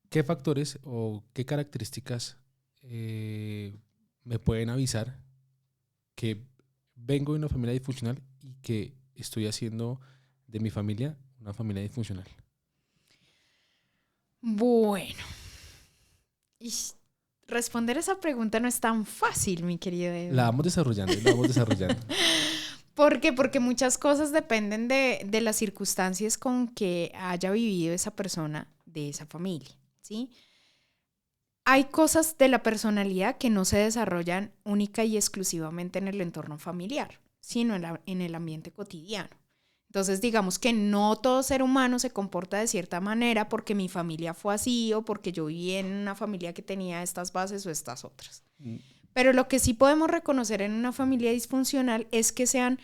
¿Qué factores o qué características me pueden avisar que vengo de una familia disfuncional y que estoy haciendo de mi familia una familia disfuncional? Bueno, responder esa pregunta no es tan fácil, mi querido Edwin. La vamos desarrollando. ¿Por qué? Porque muchas cosas dependen de las circunstancias con que haya vivido esa persona de esa familia, ¿sí? Hay cosas de la personalidad que no se desarrollan única y exclusivamente en el entorno familiar, sino en el ambiente cotidiano. Entonces, digamos que no todo ser humano se comporta de cierta manera porque mi familia fue así o porque yo viví en una familia que tenía estas bases o estas otras. Pero lo que sí podemos reconocer en una familia disfuncional es que sean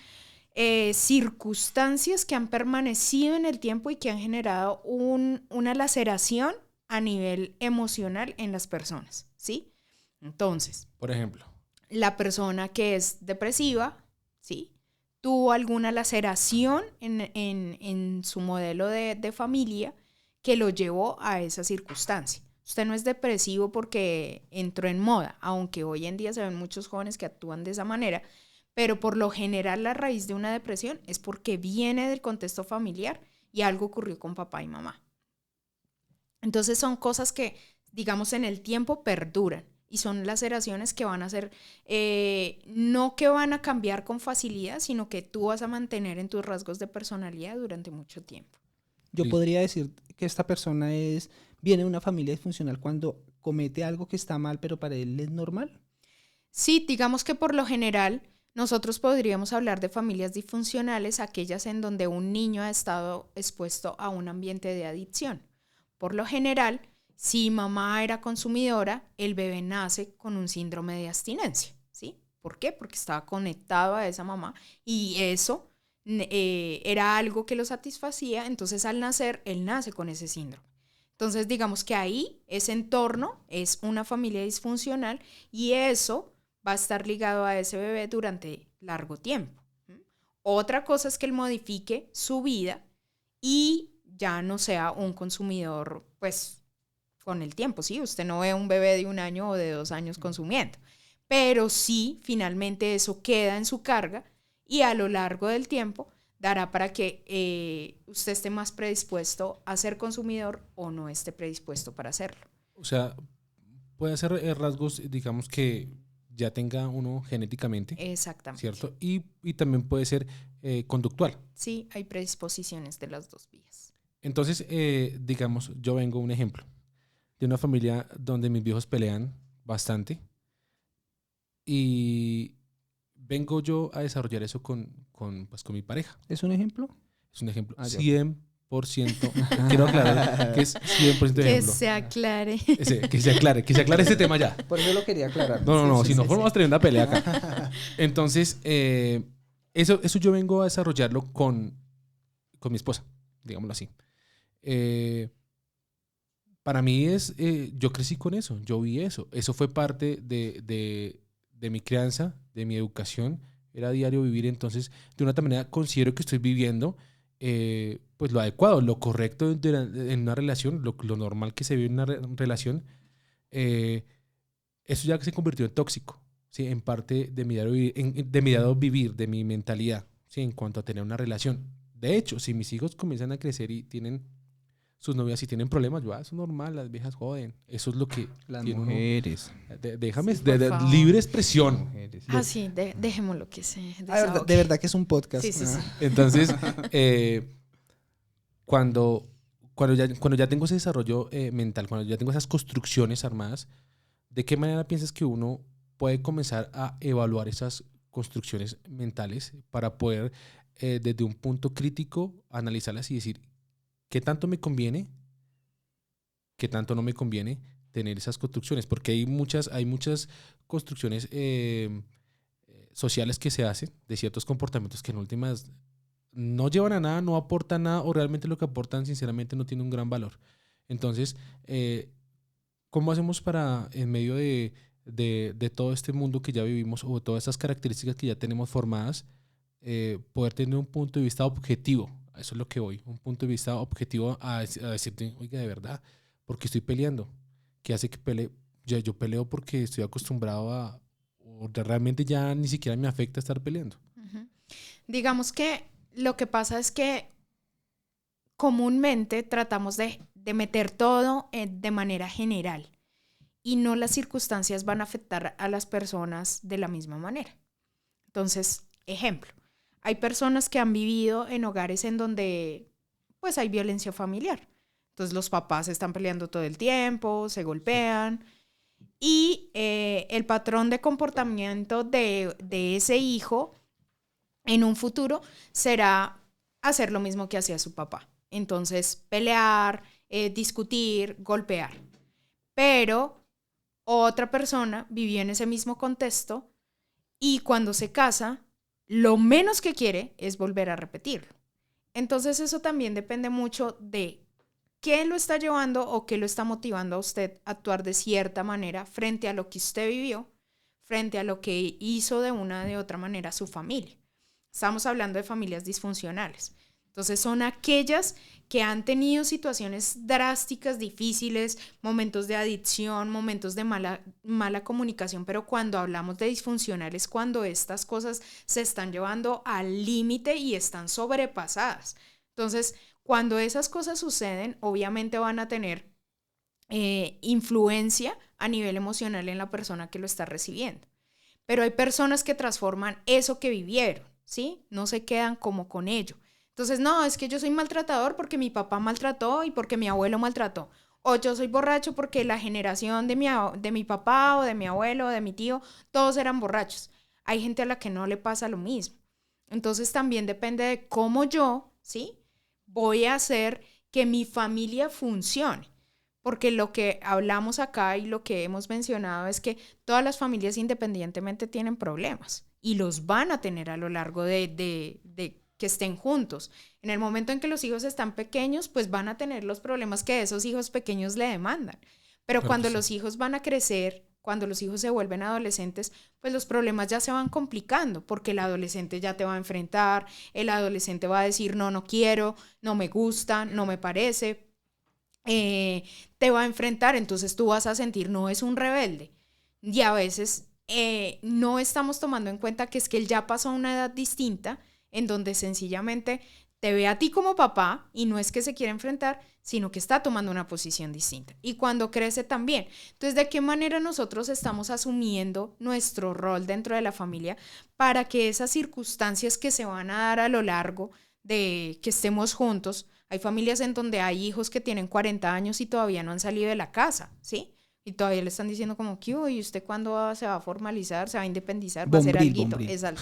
circunstancias que han permanecido en el tiempo y que han generado una laceración a nivel emocional en las personas, ¿sí? Entonces, por ejemplo, la persona que es depresiva, ¿sí?, tuvo alguna laceración en su modelo de familia que lo llevó a esa circunstancia. Usted no es depresivo porque entró en moda, aunque hoy en día se ven muchos jóvenes que actúan de esa manera, pero por lo general la raíz de una depresión es porque viene del contexto familiar y algo ocurrió con papá y mamá. Entonces son cosas que, digamos, en el tiempo perduran y son laceraciones que van a ser, no que van a cambiar con facilidad, sino que tú vas a mantener en tus rasgos de personalidad durante mucho tiempo. Yo Sí. podría decir que esta persona viene de una familia disfuncional cuando comete algo que está mal, pero para él es normal. Sí, digamos que por lo general nosotros podríamos hablar de familias disfuncionales, aquellas en donde un niño ha estado expuesto a un ambiente de adicción. Por lo general, si mamá era consumidora, el bebé nace con un síndrome de abstinencia, ¿sí? ¿Por qué? Porque estaba conectado a esa mamá y eso era algo que lo satisfacía, entonces al nacer, él nace con ese síndrome. Entonces, digamos que ahí, ese entorno es una familia disfuncional y eso va a estar ligado a ese bebé durante largo tiempo. Otra cosa es que él modifique su vida y ya no sea un consumidor, pues, con el tiempo, ¿sí? Usted no ve un bebé de 1 año o de 2 años consumiendo, pero sí, finalmente eso queda en su carga y a lo largo del tiempo dará para que usted esté más predispuesto a ser consumidor o no esté predispuesto para hacerlo. O sea, puede ser rasgos, digamos, que ya tenga uno genéticamente, Exactamente. ¿cierto? Y también puede ser conductual. Sí, hay predisposiciones de las dos vías. Entonces, digamos, yo vengo un ejemplo de una familia donde mis viejos pelean bastante y vengo yo a desarrollar eso pues, con mi pareja. ¿Es un ejemplo? Es un ejemplo. Ah, ya. 100%. Quiero aclarar que es 100% Que ejemplo. se aclare. Que se aclare este tema ya. Por eso lo quería aclarar. No, Sí, si no sí, formamos tremenda pelea acá. Entonces, eso yo vengo a desarrollarlo con mi esposa, digámoslo así. Para mí yo crecí con eso, yo vi eso. Eso fue parte de mi crianza, de mi educación. Era diario vivir, entonces, de una manera considero que estoy viviendo pues lo adecuado, lo correcto en una relación, lo normal que se vive en una relación. Eso ya se convirtió en tóxico, ¿sí? En parte de mi diario vivir, de mi diario vivir, de mi mentalidad, ¿sí? En cuanto a tener una relación. De hecho, si mis hijos comienzan a crecer y tienen sus novias y tienen problemas, eso es normal, las viejas joden. Eso es lo que Las tiene mujeres. déjame, Sí, por favor. libre expresión. Mujeres. Ah, sí, dejémoslo que se Ah, desahogue. de verdad que es un podcast. Sí, sí, sí. Entonces, cuando ya tengo ese desarrollo mental, cuando ya tengo esas construcciones armadas, ¿de qué manera piensas que uno puede comenzar a evaluar esas construcciones mentales para poder, desde un punto crítico, analizarlas y decir qué tanto me conviene, qué tanto no me conviene tener esas construcciones? Porque hay muchas construcciones sociales que se hacen de ciertos comportamientos que en últimas no llevan a nada, no aportan nada, o realmente lo que aportan sinceramente no tiene un gran valor. Entonces, ¿cómo hacemos para, en medio de todo este mundo que ya vivimos o de todas estas características que ya tenemos formadas, poder tener un punto de vista objetivo? A eso es lo que voy, un punto de vista objetivo a decirte, oiga, de verdad, ¿por qué estoy peleando? ¿Qué hace que pelee? Yo peleo porque estoy acostumbrado o realmente ya ni siquiera me afecta estar peleando. Ujú. Digamos que lo que pasa es que comúnmente tratamos de meter todo de manera general y no las circunstancias van a afectar a las personas de la misma manera. Entonces, ejemplo, hay personas que han vivido en hogares en donde pues hay violencia familiar. Entonces los papás están peleando todo el tiempo, se golpean y el patrón de comportamiento de ese hijo en un futuro será hacer lo mismo que hacía su papá. Entonces, pelear, discutir, golpear. Pero otra persona vivió en ese mismo contexto y cuando se casa, lo menos que quiere es volver a repetirlo. Entonces, eso también depende mucho de qué lo está llevando o qué lo está motivando a usted a actuar de cierta manera frente a lo que usted vivió, frente a lo que hizo de una de otra manera su familia. Estamos hablando de familias disfuncionales. Entonces son aquellas que han tenido situaciones drásticas, difíciles, momentos de adicción, momentos de mala comunicación, pero cuando hablamos de disfuncional es cuando estas cosas se están llevando al límite y están sobrepasadas. Entonces, cuando esas cosas suceden, obviamente van a tener influencia a nivel emocional en la persona que lo está recibiendo. Pero hay personas que transforman eso que vivieron, ¿sí? No se quedan como con ello. Entonces, no, es que yo soy maltratador porque mi papá maltrató y porque mi abuelo maltrató. O yo soy borracho porque la generación de mi papá o de mi abuelo o de mi tío, todos eran borrachos. Hay gente a la que no le pasa lo mismo. Entonces también depende de cómo yo, ¿sí? Voy a hacer que mi familia funcione. Porque lo que hablamos acá y lo que hemos mencionado es que todas las familias independientemente tienen problemas y los van a tener a lo largo de que estén juntos. En el momento en que los hijos están pequeños, pues van a tener los problemas que esos hijos pequeños le demandan. Pero cuando los hijos van a crecer, cuando los hijos se vuelven adolescentes, pues los problemas ya se van complicando, porque el adolescente ya te va a enfrentar, el adolescente va a decir, no, no quiero, no me gusta, no me parece, te va a enfrentar, entonces tú vas a sentir, no es un rebelde. Y a veces no estamos tomando en cuenta que es que él ya pasó a una edad distinta, en donde sencillamente te ve a ti como papá y no es que se quiera enfrentar, sino que está tomando una posición distinta. Y cuando crece también. Entonces, ¿de qué manera nosotros estamos asumiendo nuestro rol dentro de la familia para que esas circunstancias que se van a dar a lo largo de que estemos juntos? Hay familias en donde hay hijos que tienen 40 años y todavía no han salido de la casa, ¿sí? Y todavía le están diciendo como, ¿qué? ¿Y usted cuándo se va a formalizar? ¿Se va a independizar? ¿Va a hacer alguito? Exacto.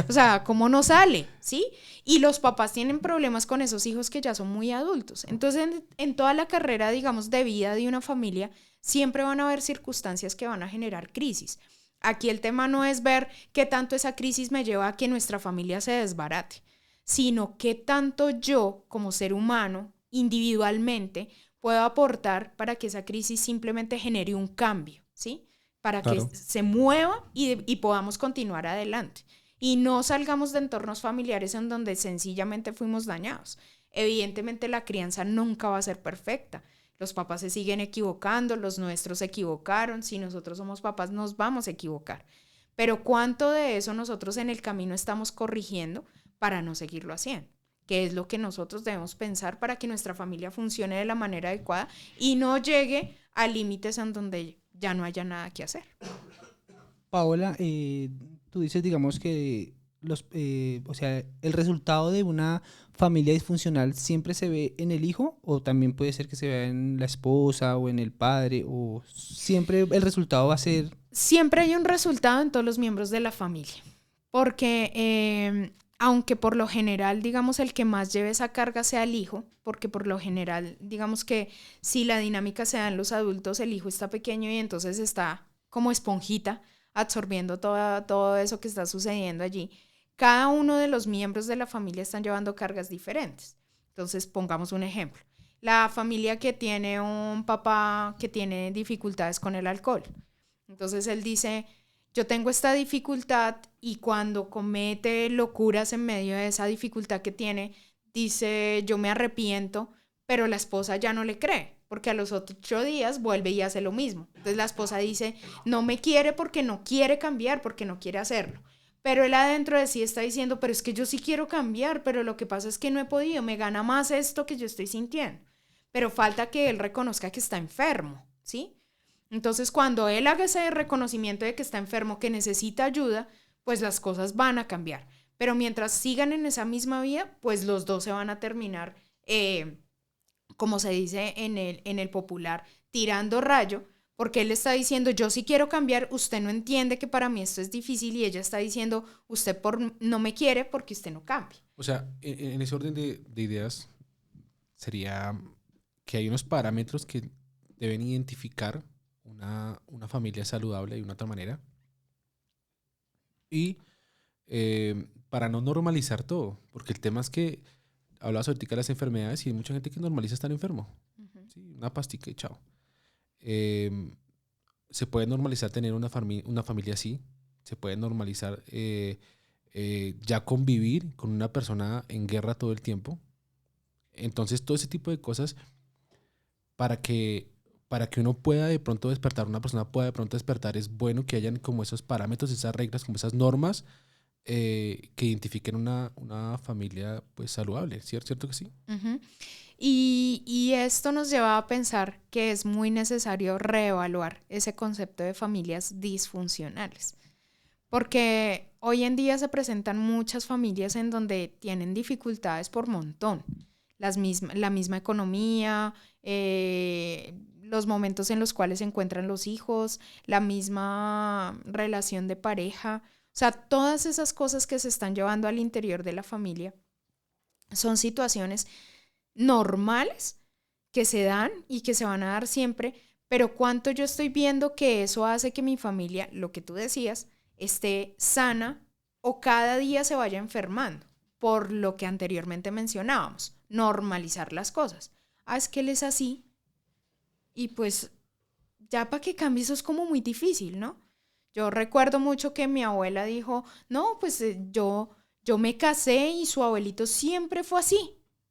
O sea, ¿cómo no sale? ¿Sí? Y los papás tienen problemas con esos hijos que ya son muy adultos. Entonces, en toda la carrera, digamos, de vida de una familia, siempre van a haber circunstancias que van a generar crisis. Aquí el tema no es ver qué tanto esa crisis me lleva a que nuestra familia se desbarate, sino qué tanto yo, como ser humano, individualmente, puedo aportar para que esa crisis simplemente genere un cambio, ¿sí? Para que se mueva y podamos continuar adelante. Y no salgamos de entornos familiares en donde sencillamente fuimos dañados. Evidentemente la crianza nunca va a ser perfecta. Los papás se siguen equivocando, los nuestros se equivocaron. Si nosotros somos papás, nos vamos a equivocar. Pero ¿cuánto de eso nosotros en el camino estamos corrigiendo para no seguirlo haciendo? ¿Qué es lo que nosotros debemos pensar para que nuestra familia funcione de la manera adecuada y no llegue a límites en donde ya no haya nada que hacer? Paola, tú dices, digamos, que o sea, el resultado de una familia disfuncional siempre se ve en el hijo, o también puede ser que se vea en la esposa o en el padre, o siempre el resultado va a ser... Siempre hay un resultado en todos los miembros de la familia, porque aunque por lo general, digamos, el que más lleve esa carga sea el hijo, porque por lo general, digamos que si la dinámica se da en los adultos, el hijo está pequeño y entonces está como esponjita absorbiendo todo eso que está sucediendo allí. Cada uno de los miembros de la familia están llevando cargas diferentes. Entonces, pongamos un ejemplo. La familia que tiene un papá que tiene dificultades con el alcohol. Entonces, él dice, yo tengo esta dificultad y cuando comete locuras en medio de esa dificultad que tiene, dice, yo me arrepiento, pero la esposa ya no le cree, porque a los 8 días vuelve y hace lo mismo. Entonces la esposa dice, no me quiere porque no quiere cambiar, porque no quiere hacerlo. Pero él adentro de sí está diciendo, pero es que yo sí quiero cambiar, pero lo que pasa es que no he podido, me gana más esto que yo estoy sintiendo. Pero falta que él reconozca que está enfermo, ¿sí? Entonces, cuando él haga ese reconocimiento de que está enfermo, que necesita ayuda, pues las cosas van a cambiar. Pero mientras sigan en esa misma vía, pues los dos se van a terminar, como se dice en el popular, tirando rayo, porque él está diciendo, yo sí quiero cambiar, usted no entiende que para mí esto es difícil, y ella está diciendo, usted no me quiere porque usted no cambia. O sea, en ese orden de ideas, sería que hay unos parámetros que deben identificar una familia saludable de una otra manera. Y para no normalizar todo, porque el tema es que hablabas ahorita de las enfermedades y hay mucha gente que normaliza estar enfermo. Uh-huh. ¿Sí? Una pastica y chao. Se puede normalizar tener una familia así. Se puede normalizar ya convivir con una persona en guerra todo el tiempo. Entonces, todo ese tipo de cosas para que uno pueda de pronto despertar, una persona pueda de pronto despertar, es bueno que hayan como esos parámetros, esas reglas, como esas normas que identifiquen una familia pues saludable, ¿cierto? ¿Cierto que sí? Ujú. Y esto nos lleva a pensar que es muy necesario reevaluar ese concepto de familias disfuncionales, porque hoy en día se presentan muchas familias en donde tienen dificultades por montón, la misma economía, los momentos en los cuales se encuentran los hijos, la misma relación de pareja, o sea, todas esas cosas que se están llevando al interior de la familia son situaciones normales que se dan y que se van a dar siempre, pero cuánto yo estoy viendo que eso hace que mi familia, lo que tú decías, esté sana o cada día se vaya enfermando, por lo que anteriormente mencionábamos, normalizar las cosas. Ah, es que él es así y pues ya para que cambie eso es como muy difícil, ¿no? Yo recuerdo mucho que mi abuela dijo, no, pues yo me casé y su abuelito siempre fue así.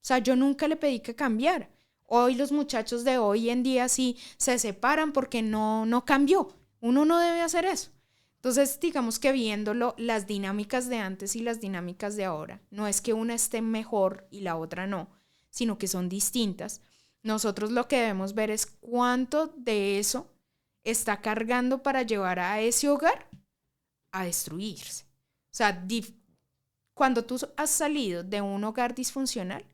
O sea, yo nunca le pedí que cambiara. Hoy los muchachos de hoy en día sí se separan porque no cambió. Uno no debe hacer eso. Entonces, digamos que viéndolo, las dinámicas de antes y las dinámicas de ahora, no es que una esté mejor y la otra no, sino que son distintas. Nosotros lo que debemos ver es cuánto de eso está cargando para llevar a ese hogar a destruirse. O sea, cuando tú has salido de un hogar disfuncional,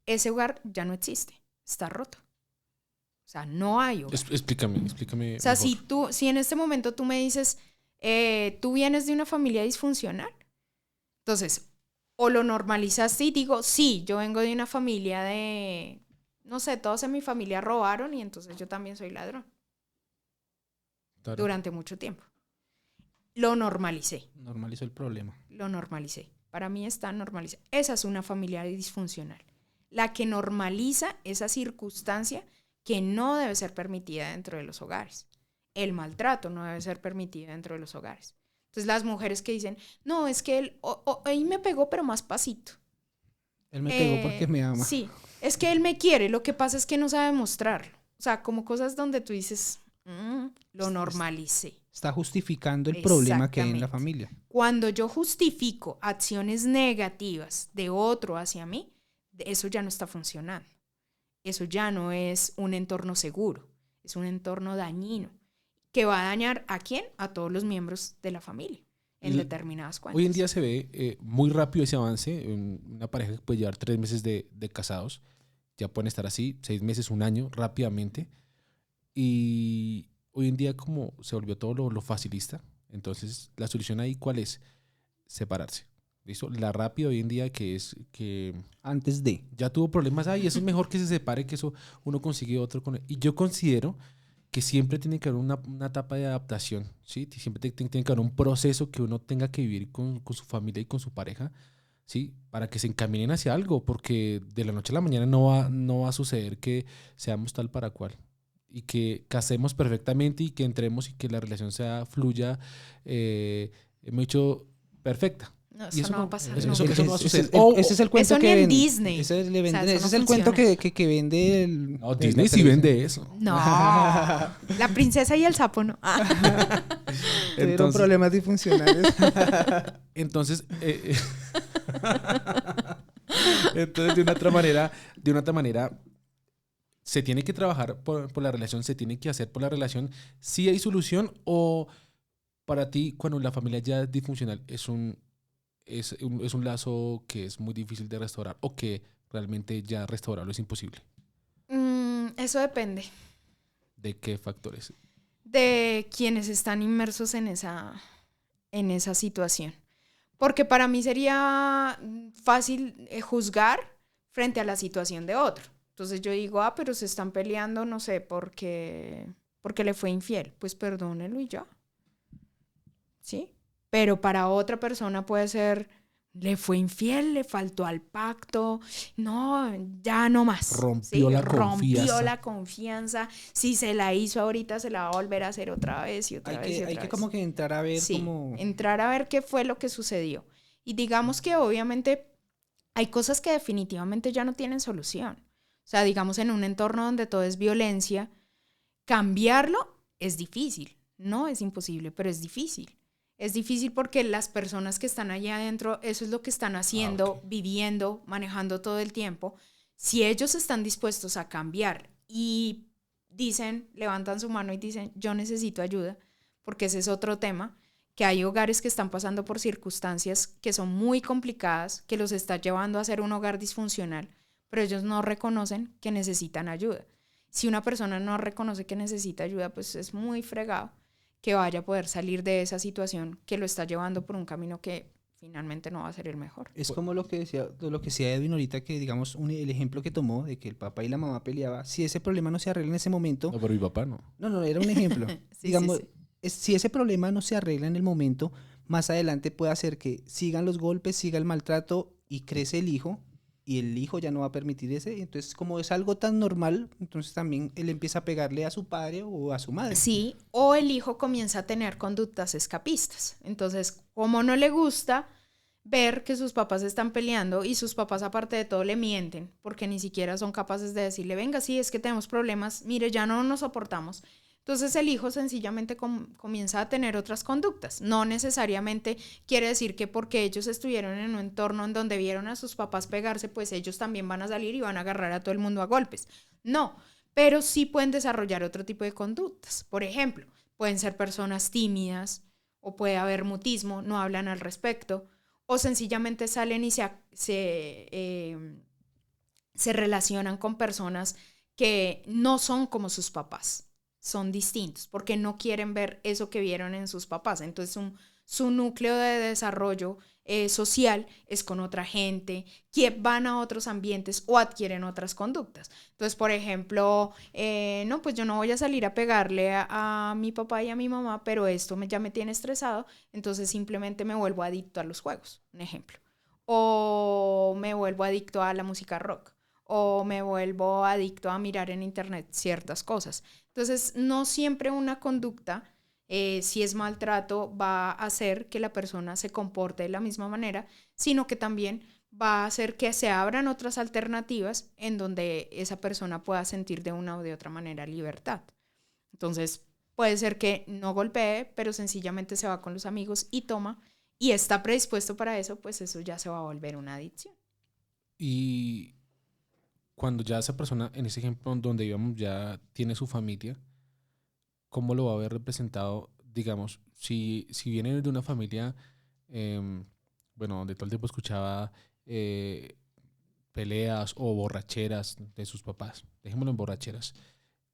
ese hogar ya no existe, está roto. O sea, no hay hogar. Explícame O sea, mejor. si en este momento tú me dices, tú vienes de una familia disfuncional, entonces, o lo normalizaste y digo, sí, yo vengo de una familia de, no sé, todos en mi familia robaron y entonces yo también soy ladrón. Claro. Durante mucho tiempo. Lo normalicé. Normalizó el problema. Lo normalicé. Para mí está normalizado. Esa es una familia disfuncional. La que normaliza esa circunstancia que no debe ser permitida dentro de los hogares. El maltrato no debe ser permitido dentro de los hogares. Entonces las mujeres que dicen, no, es que él me pegó pero más pasito. Él me pegó porque me ama. Sí, es que él me quiere, lo que pasa es que no sabe mostrarlo. O sea, como cosas donde tú dices, lo normalicé. Está justificando el problema que hay en la Exactamente. familia. Cuando yo justifico acciones negativas de otro hacia mí, eso ya no está funcionando. Eso ya no es un entorno seguro, es un entorno dañino que va a dañar ¿a quién? A todos los miembros de la familia en determinadas cuentas. Hoy en día se ve muy rápido ese avance. Una pareja que puede llevar 3 meses de casados, ya pueden estar así, 6 meses, un año, rápidamente. Y hoy en día como se volvió todo lo facilista, entonces la solución ahí ¿cuál es? Separarse. ¿Listo? La rápida hoy en día que es que Antes de. ya tuvo problemas, ay, eso es mejor que se separe, que eso uno consigue otro con él. Y yo considero que siempre tiene que haber una etapa de adaptación, ¿sí? Siempre tiene que haber un proceso que uno tenga que vivir con su familia y con su pareja, ¿sí? Para que se encaminen hacia algo, porque de la noche a la mañana no va a suceder que seamos tal para cual. Y que casemos perfectamente y que entremos y que la relación fluya, mucho perfecta. No, Y eso no va a pasar. Eso nunca. no va a suceder. Ese es el cuento eso que ni en vende. Disney. Ese es, le venden- O sea, eso ese no es el cuento funciona. que vende el. No, Disney sí vende eso. No, la princesa y el sapo no. Tuvieron Entonces- problemas disfuncionales. Entonces, entonces de una otra manera, se tiene que trabajar por la relación, se tiene que hacer por la relación. ¿Sí hay solución o para ti, cuando la familia ya es disfuncional, es un lazo que es muy difícil de restaurar o que realmente ya restaurarlo es imposible? Eso depende ¿De qué factores? de quienes están inmersos en esa situación. Porque para mí sería fácil juzgar frente a la situación de otro. Entonces yo digo, pero se están peleando, no sé, porque le fue infiel. Pues perdónelo y ya. ¿Sí? Pero para otra persona puede ser, le fue infiel, le faltó al pacto, no, ya no más. Rompió la confianza. Rompió la confianza. Si se la hizo ahorita, se la va a volver a hacer otra vez y otra vez y otra Hay que vez. como que entrar a ver Sí, como. entrar a ver qué fue lo que sucedió. Y digamos que obviamente hay cosas que definitivamente ya no tienen solución. O sea, digamos, en un entorno donde todo es violencia, cambiarlo es difícil. No es imposible, pero es difícil. Es difícil porque las personas que están allá adentro, eso es lo que están haciendo, viviendo, manejando todo el tiempo. Si ellos están dispuestos a cambiar y dicen, levantan su mano y dicen, yo necesito ayuda, porque ese es otro tema, que hay hogares que están pasando por circunstancias que son muy complicadas, que los está llevando a ser un hogar disfuncional, pero ellos no reconocen que necesitan ayuda. Si una persona no reconoce que necesita ayuda, pues es muy fregado que vaya a poder salir de esa situación que lo está llevando por un camino que finalmente no va a ser el mejor. Es como lo que decía Edwin ahorita, que digamos el ejemplo que tomó de que el papá y la mamá peleaban. Si ese problema no se arregla en ese momento... No, pero mi papá no. No, era un ejemplo. Sí, digamos, sí. Si ese problema no se arregla en el momento, más adelante puede hacer que sigan los golpes, siga el maltrato y crece el hijo, y el hijo ya no va a permitir ese. Entonces, como es algo tan normal, entonces también él empieza a pegarle a su padre o a su madre. Sí, o el hijo comienza a tener conductas escapistas. Entonces, como no le gusta ver que sus papás están peleando y sus papás aparte de todo le mienten, porque ni siquiera son capaces de decirle, venga, sí, es que tenemos problemas, mire, ya no nos soportamos. Entonces el hijo sencillamente comienza a tener otras conductas. No necesariamente quiere decir que porque ellos estuvieron en un entorno en donde vieron a sus papás pegarse, pues ellos también van a salir y van a agarrar a todo el mundo a golpes. No, pero sí pueden desarrollar otro tipo de conductas. Por ejemplo, pueden ser personas tímidas o puede haber mutismo, no hablan al respecto, o sencillamente salen y se relacionan con personas que no son como sus papás, son distintos, porque no quieren ver eso que vieron en sus papás. Entonces su núcleo de desarrollo social es con otra gente, que van a otros ambientes o adquieren otras conductas. Entonces, por ejemplo, no, pues yo no voy a salir a pegarle a mi papá y a mi mamá, pero esto ya me tiene estresado, entonces simplemente me vuelvo adicto a los juegos, un ejemplo. O me vuelvo adicto a la música rock, o me vuelvo adicto a mirar en internet ciertas cosas. Entonces, no siempre una conducta, si es maltrato, va a hacer que la persona se comporte de la misma manera, sino que también va a hacer que se abran otras alternativas en donde esa persona pueda sentir de una o de otra manera libertad. Entonces, puede ser que no golpee, pero sencillamente se va con los amigos y toma, y está predispuesto para eso, pues eso ya se va a volver una adicción. Y cuando ya esa persona, en ese ejemplo donde íbamos, ya tiene su familia, ¿cómo lo va a ver representado? Digamos, si viene de una familia, donde todo el tiempo escuchaba peleas o borracheras de sus papás, dejémoslo en borracheras,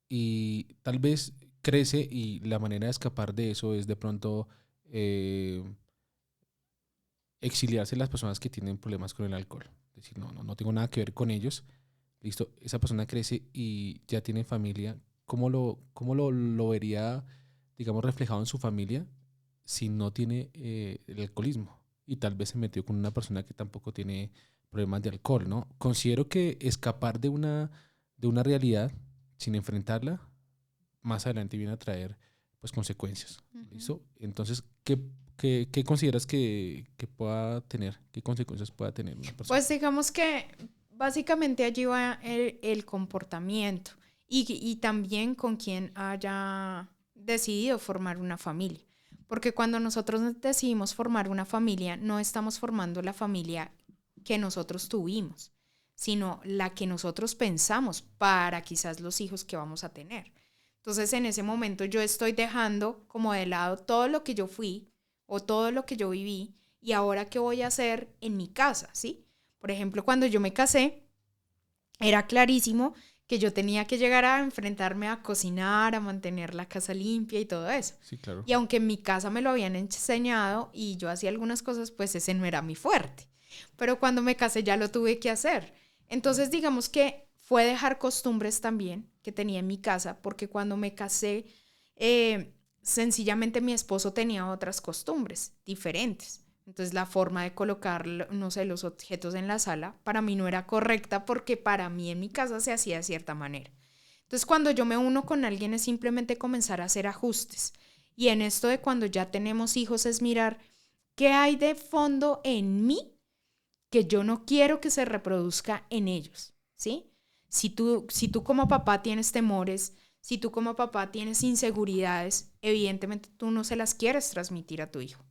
y tal vez crece y la manera de escapar de eso es de pronto exiliarse de las personas que tienen problemas con el alcohol. Decir, no tengo nada que ver con ellos. Listo, esa persona crece y ya tiene familia. ¿Cómo lo vería, digamos, reflejado en su familia si no tiene el alcoholismo? Y tal vez se metió con una persona que tampoco tiene problemas de alcohol, ¿no? Considero que escapar de una realidad sin enfrentarla, más adelante viene a traer pues consecuencias. ¿Listo? Entonces, ¿qué consideras que pueda tener? ¿Qué consecuencias pueda tener una persona? Pues digamos que básicamente allí va el comportamiento y también con quien haya decidido formar una familia. Porque cuando nosotros decidimos formar una familia, no estamos formando la familia que nosotros tuvimos, sino la que nosotros pensamos para quizás los hijos que vamos a tener. Entonces, en ese momento yo estoy dejando como de lado todo lo que yo fui o todo lo que yo viví y ahora qué voy a hacer en mi casa, ¿sí? Por ejemplo, cuando yo me casé, era clarísimo que yo tenía que llegar a enfrentarme a cocinar, a mantener la casa limpia y todo eso. Sí, claro. Y aunque en mi casa me lo habían enseñado y yo hacía algunas cosas, pues ese no era mi fuerte. Pero cuando me casé ya lo tuve que hacer. Entonces, digamos que fue dejar costumbres también que tenía en mi casa, porque cuando me casé, sencillamente mi esposo tenía otras costumbres diferentes. Entonces la forma de colocar, no sé, los objetos en la sala para mí no era correcta porque para mí en mi casa se hacía de cierta manera. Entonces cuando yo me uno con alguien es simplemente comenzar a hacer ajustes. Y en esto de cuando ya tenemos hijos es mirar qué hay de fondo en mí que yo no quiero que se reproduzca en ellos, ¿sí? Si tú como papá tienes temores, si tú como papá tienes inseguridades, evidentemente tú no se las quieres transmitir a tu hijo.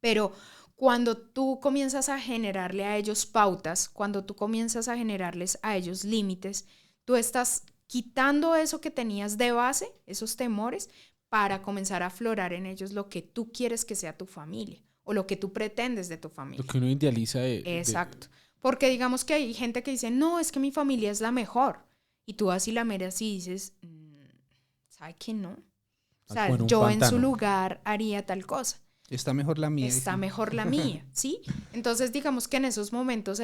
Pero cuando tú comienzas a generarle a ellos pautas, cuando tú comienzas a generarles a ellos límites, tú estás quitando eso que tenías de base, esos temores, para comenzar a aflorar en ellos lo que tú quieres que sea tu familia o lo que tú pretendes de tu familia. Lo que uno idealiza Exacto. Porque digamos que hay gente que dice, no, es que mi familia es la mejor. Y tú vas y la miras y dices, ¿sabe qué no? O sea, bueno, yo pantano. en su lugar haría tal cosa. Está mejor la mía. Está mejor la mía, ¿sí? Entonces, digamos que en esos momentos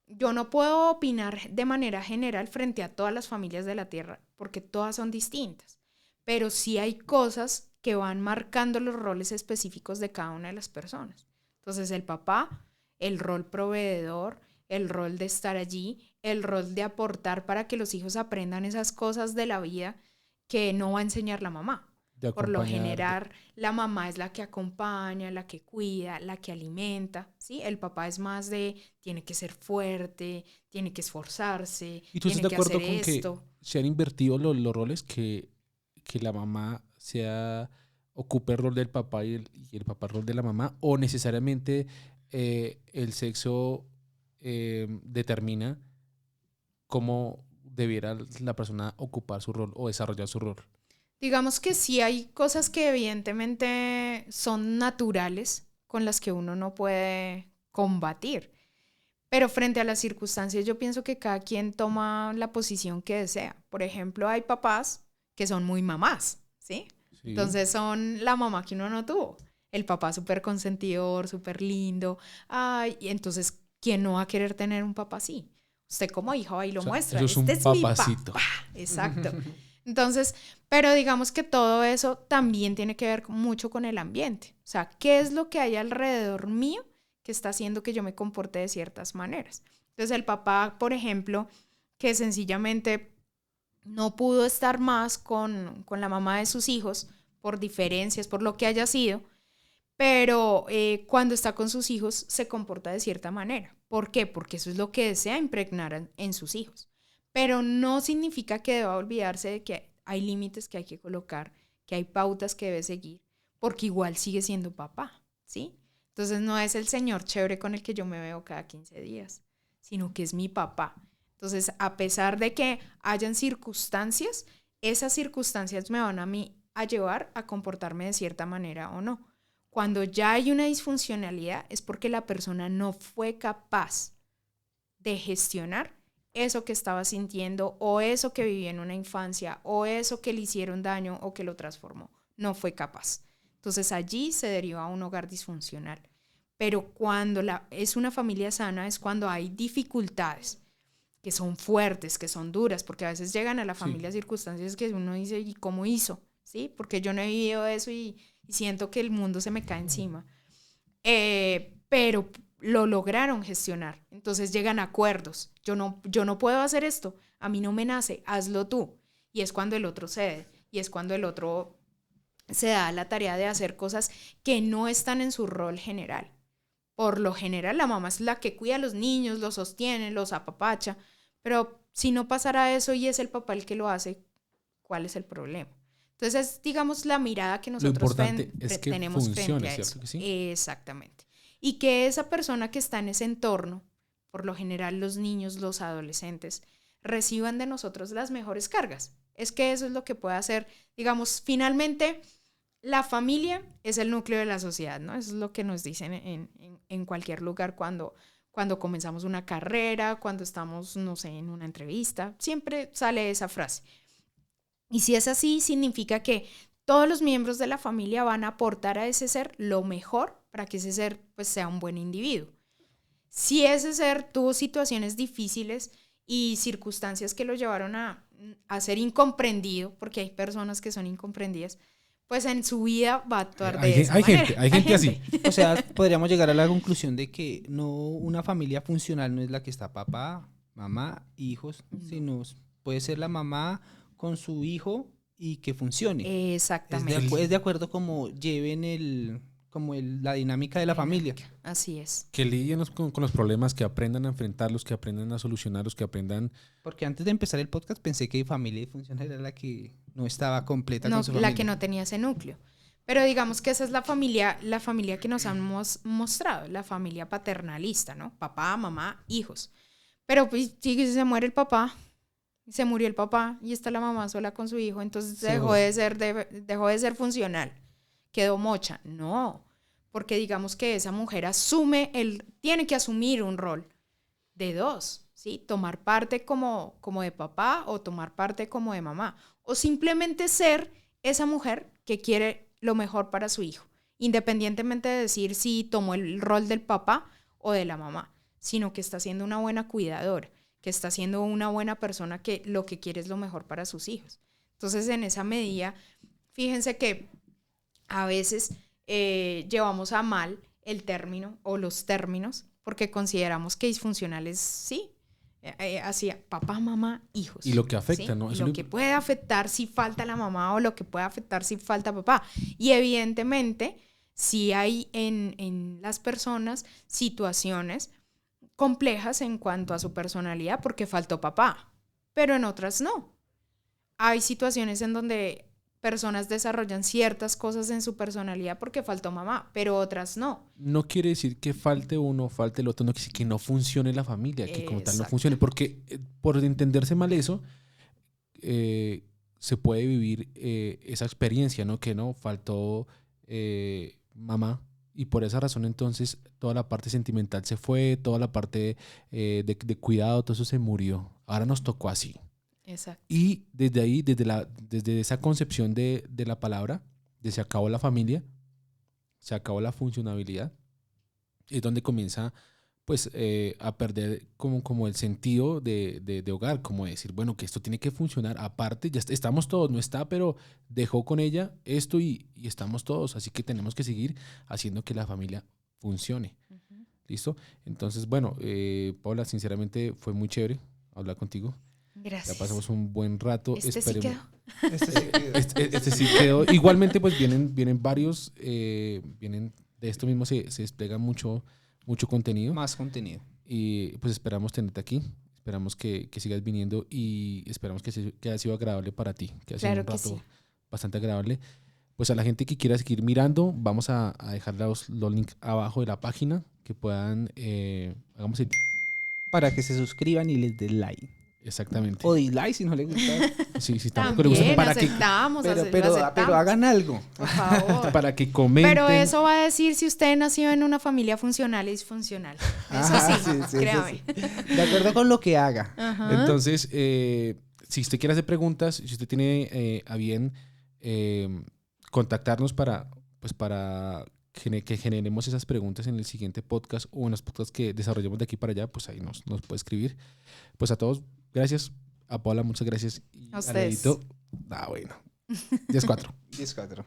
yo no puedo opinar de manera general frente a todas las familias de la Tierra, porque todas son distintas. Pero sí hay cosas que van marcando los roles específicos de cada una de las personas. Entonces, el papá, el rol proveedor, el rol de estar allí, el rol de aportar para que los hijos aprendan esas cosas de la vida que no va a enseñar la mamá. Por lo general, la mamá es la que acompaña, la que cuida, la que alimenta, ¿sí? El papá es más de, tiene que ser fuerte, tiene que esforzarse, ¿Y tú tiene estás de que acuerdo hacer con esto. que se han invertido los roles, que la mamá ocupe el rol del papá y el papá el rol de la mamá? ¿O necesariamente el sexo determina cómo debiera la persona ocupar su rol o desarrollar su rol? Digamos que sí hay cosas que evidentemente son naturales con las que uno no puede combatir. Pero frente a las circunstancias yo pienso que cada quien toma la posición que desea. Por ejemplo, hay papás que son muy mamás, ¿sí? Sí. Entonces son la mamá que uno no tuvo. El papá súper consentidor, súper lindo. Ay, y entonces, ¿quién no va a querer tener un papá así? Usted como hijo ahí lo muestra. Eso es un Este es mi papacito. papá. Exacto. Entonces, pero digamos que todo eso también tiene que ver mucho con el ambiente. O sea, ¿qué es lo que hay alrededor mío que está haciendo que yo me comporte de ciertas maneras? Entonces, el papá, por ejemplo, que sencillamente no pudo estar más con la mamá de sus hijos por diferencias, por lo que haya sido, pero cuando está con sus hijos se comporta de cierta manera. ¿Por qué? Porque eso es lo que desea impregnar en sus hijos. Pero no significa que deba olvidarse de que hay límites que hay que colocar, que hay pautas que debe seguir, porque igual sigue siendo papá, ¿sí? Entonces no es el señor chévere con el que yo me veo cada 15 días, sino que es mi papá. Entonces, a pesar de que hayan circunstancias, esas circunstancias me van a mí a llevar a comportarme de cierta manera o no. Cuando ya hay una disfuncionalidad es porque la persona no fue capaz de gestionar eso que estaba sintiendo o eso que vivió en una infancia o eso que le hicieron daño o que lo transformó. No fue capaz. Entonces allí se deriva un hogar disfuncional. Pero cuando es una familia sana es cuando hay dificultades que son fuertes, que son duras, porque a veces llegan a la familia circunstancias que uno dice, ¿y cómo hizo? ¿Sí? Porque yo no he vivido eso y siento que el mundo se me cae encima. Pero lo lograron gestionar. Entonces llegan a acuerdos. Yo no puedo hacer esto. A mí no me nace. Hazlo tú. Y es cuando el otro cede. Y es cuando el otro se da la tarea de hacer cosas que no están en su rol general. Por lo general, la mamá es la que cuida a los niños, los sostiene, los apapacha. Pero si no pasara eso y es el papá el que lo hace, ¿cuál es el problema? Entonces, digamos, la mirada que nosotros tenemos frente a eso. Que sí. Exactamente. Y que esa persona que está en ese entorno, por lo general los niños, los adolescentes, reciban de nosotros las mejores cargas. Es que eso es lo que puede hacer, digamos, finalmente, la familia es el núcleo de la sociedad, ¿no? Eso es lo que nos dicen en cualquier lugar cuando comenzamos una carrera, cuando estamos, no sé, en una entrevista, siempre sale esa frase. Y si es así, significa que todos los miembros de la familia van a aportar a ese ser lo mejor para que ese ser pues, sea un buen individuo. Si ese ser tuvo situaciones difíciles y circunstancias que lo llevaron a ser incomprendido, porque hay personas que son incomprendidas, pues en su vida va a actuar de esa manera. Hay gente así. O sea, podríamos llegar a la conclusión de que no, una familia funcional no es la que está papá, mamá, hijos, sino puede ser la mamá con su hijo y que funcione. Exactamente. Es de acuerdo como lleven como la dinámica de la familia. Así es. Que lidien con los problemas, que aprendan a enfrentarlos, que aprendan a solucionarlos, que aprendan... Porque antes de empezar el podcast pensé que familia disfuncional era la que no estaba completa No, con su familia. la que no tenía ese núcleo. Pero digamos que esa es la familia que nos han mostrado, la familia paternalista, ¿no? Papá, mamá, hijos. Pero pues si se muere el papá, se murió el papá y está la mamá sola con su hijo, entonces dejó de ser funcional. Quedó mocha. No, porque digamos que esa mujer tiene que asumir un rol de dos, ¿sí? Tomar parte como de papá o tomar parte como de mamá. O simplemente ser esa mujer que quiere lo mejor para su hijo, independientemente de decir si tomó el rol del papá o de la mamá, sino que está siendo una buena cuidadora, que está siendo una buena persona que lo que quiere es lo mejor para sus hijos. Entonces, en esa medida, fíjense que a veces llevamos a mal el término o los términos porque consideramos que disfuncionales sí, así papá, mamá, hijos. Y lo que afecta, ¿sí? ¿no? Lo que puede afectar si falta la mamá o lo que puede afectar si falta papá. Y evidentemente, sí hay en las personas situaciones complejas en cuanto a su personalidad porque faltó papá, pero en otras no. Hay situaciones en donde personas desarrollan ciertas cosas en su personalidad porque faltó mamá, pero otras no. No quiere decir que falte uno, falte el otro, no quiere decir que no funcione la familia, que como tal no funcione, porque por entenderse mal eso, se puede vivir esa experiencia, ¿no? Que no, faltó mamá y por esa razón entonces toda la parte sentimental se fue, toda la parte de cuidado, todo eso se murió. Ahora nos tocó así. Exacto. Y desde ahí, desde esa concepción de la palabra, de se acabó la familia, se acabó la funcionabilidad, es donde comienza pues a perder como el sentido de hogar, como decir, bueno, que esto tiene que funcionar aparte, ya estamos todos, no está, pero dejó con ella esto y estamos todos, así que tenemos que seguir haciendo que la familia funcione. Uh-huh. ¿Listo? Entonces, bueno, Paula, sinceramente fue muy chévere hablar contigo. Gracias. Ya pasamos un buen rato. Este sí quedó. Este sí quedó. Igualmente, pues vienen varios, vienen de esto mismo, se despliega mucho contenido. Más contenido. Y pues esperamos tenerte aquí. Esperamos que sigas viniendo y esperamos que haya sido agradable para ti. Que haya sido un rato bastante agradable. Pues a la gente que quiera seguir mirando, vamos a dejar los links abajo de la página que puedan, hagamos el... Para que se suscriban y les den like. Exactamente. O dislike si no les gusta. Sí, tampoco le gusta. Para aceptamos, pero hagan algo. Por favor. Para que comenten. Pero eso va a decir si usted nació en una familia funcional y disfuncional. Eso sí, créame. Sí. De acuerdo con lo que haga. Ajá. Entonces, si usted quiere hacer preguntas, si usted tiene a bien contactarnos para que generemos esas preguntas en el siguiente podcast o en los podcasts que desarrollemos de aquí para allá, pues ahí nos puede escribir. Pues a todos, gracias. A Paula, muchas gracias. Y a ustedes. Bueno. 10-4. 10-4.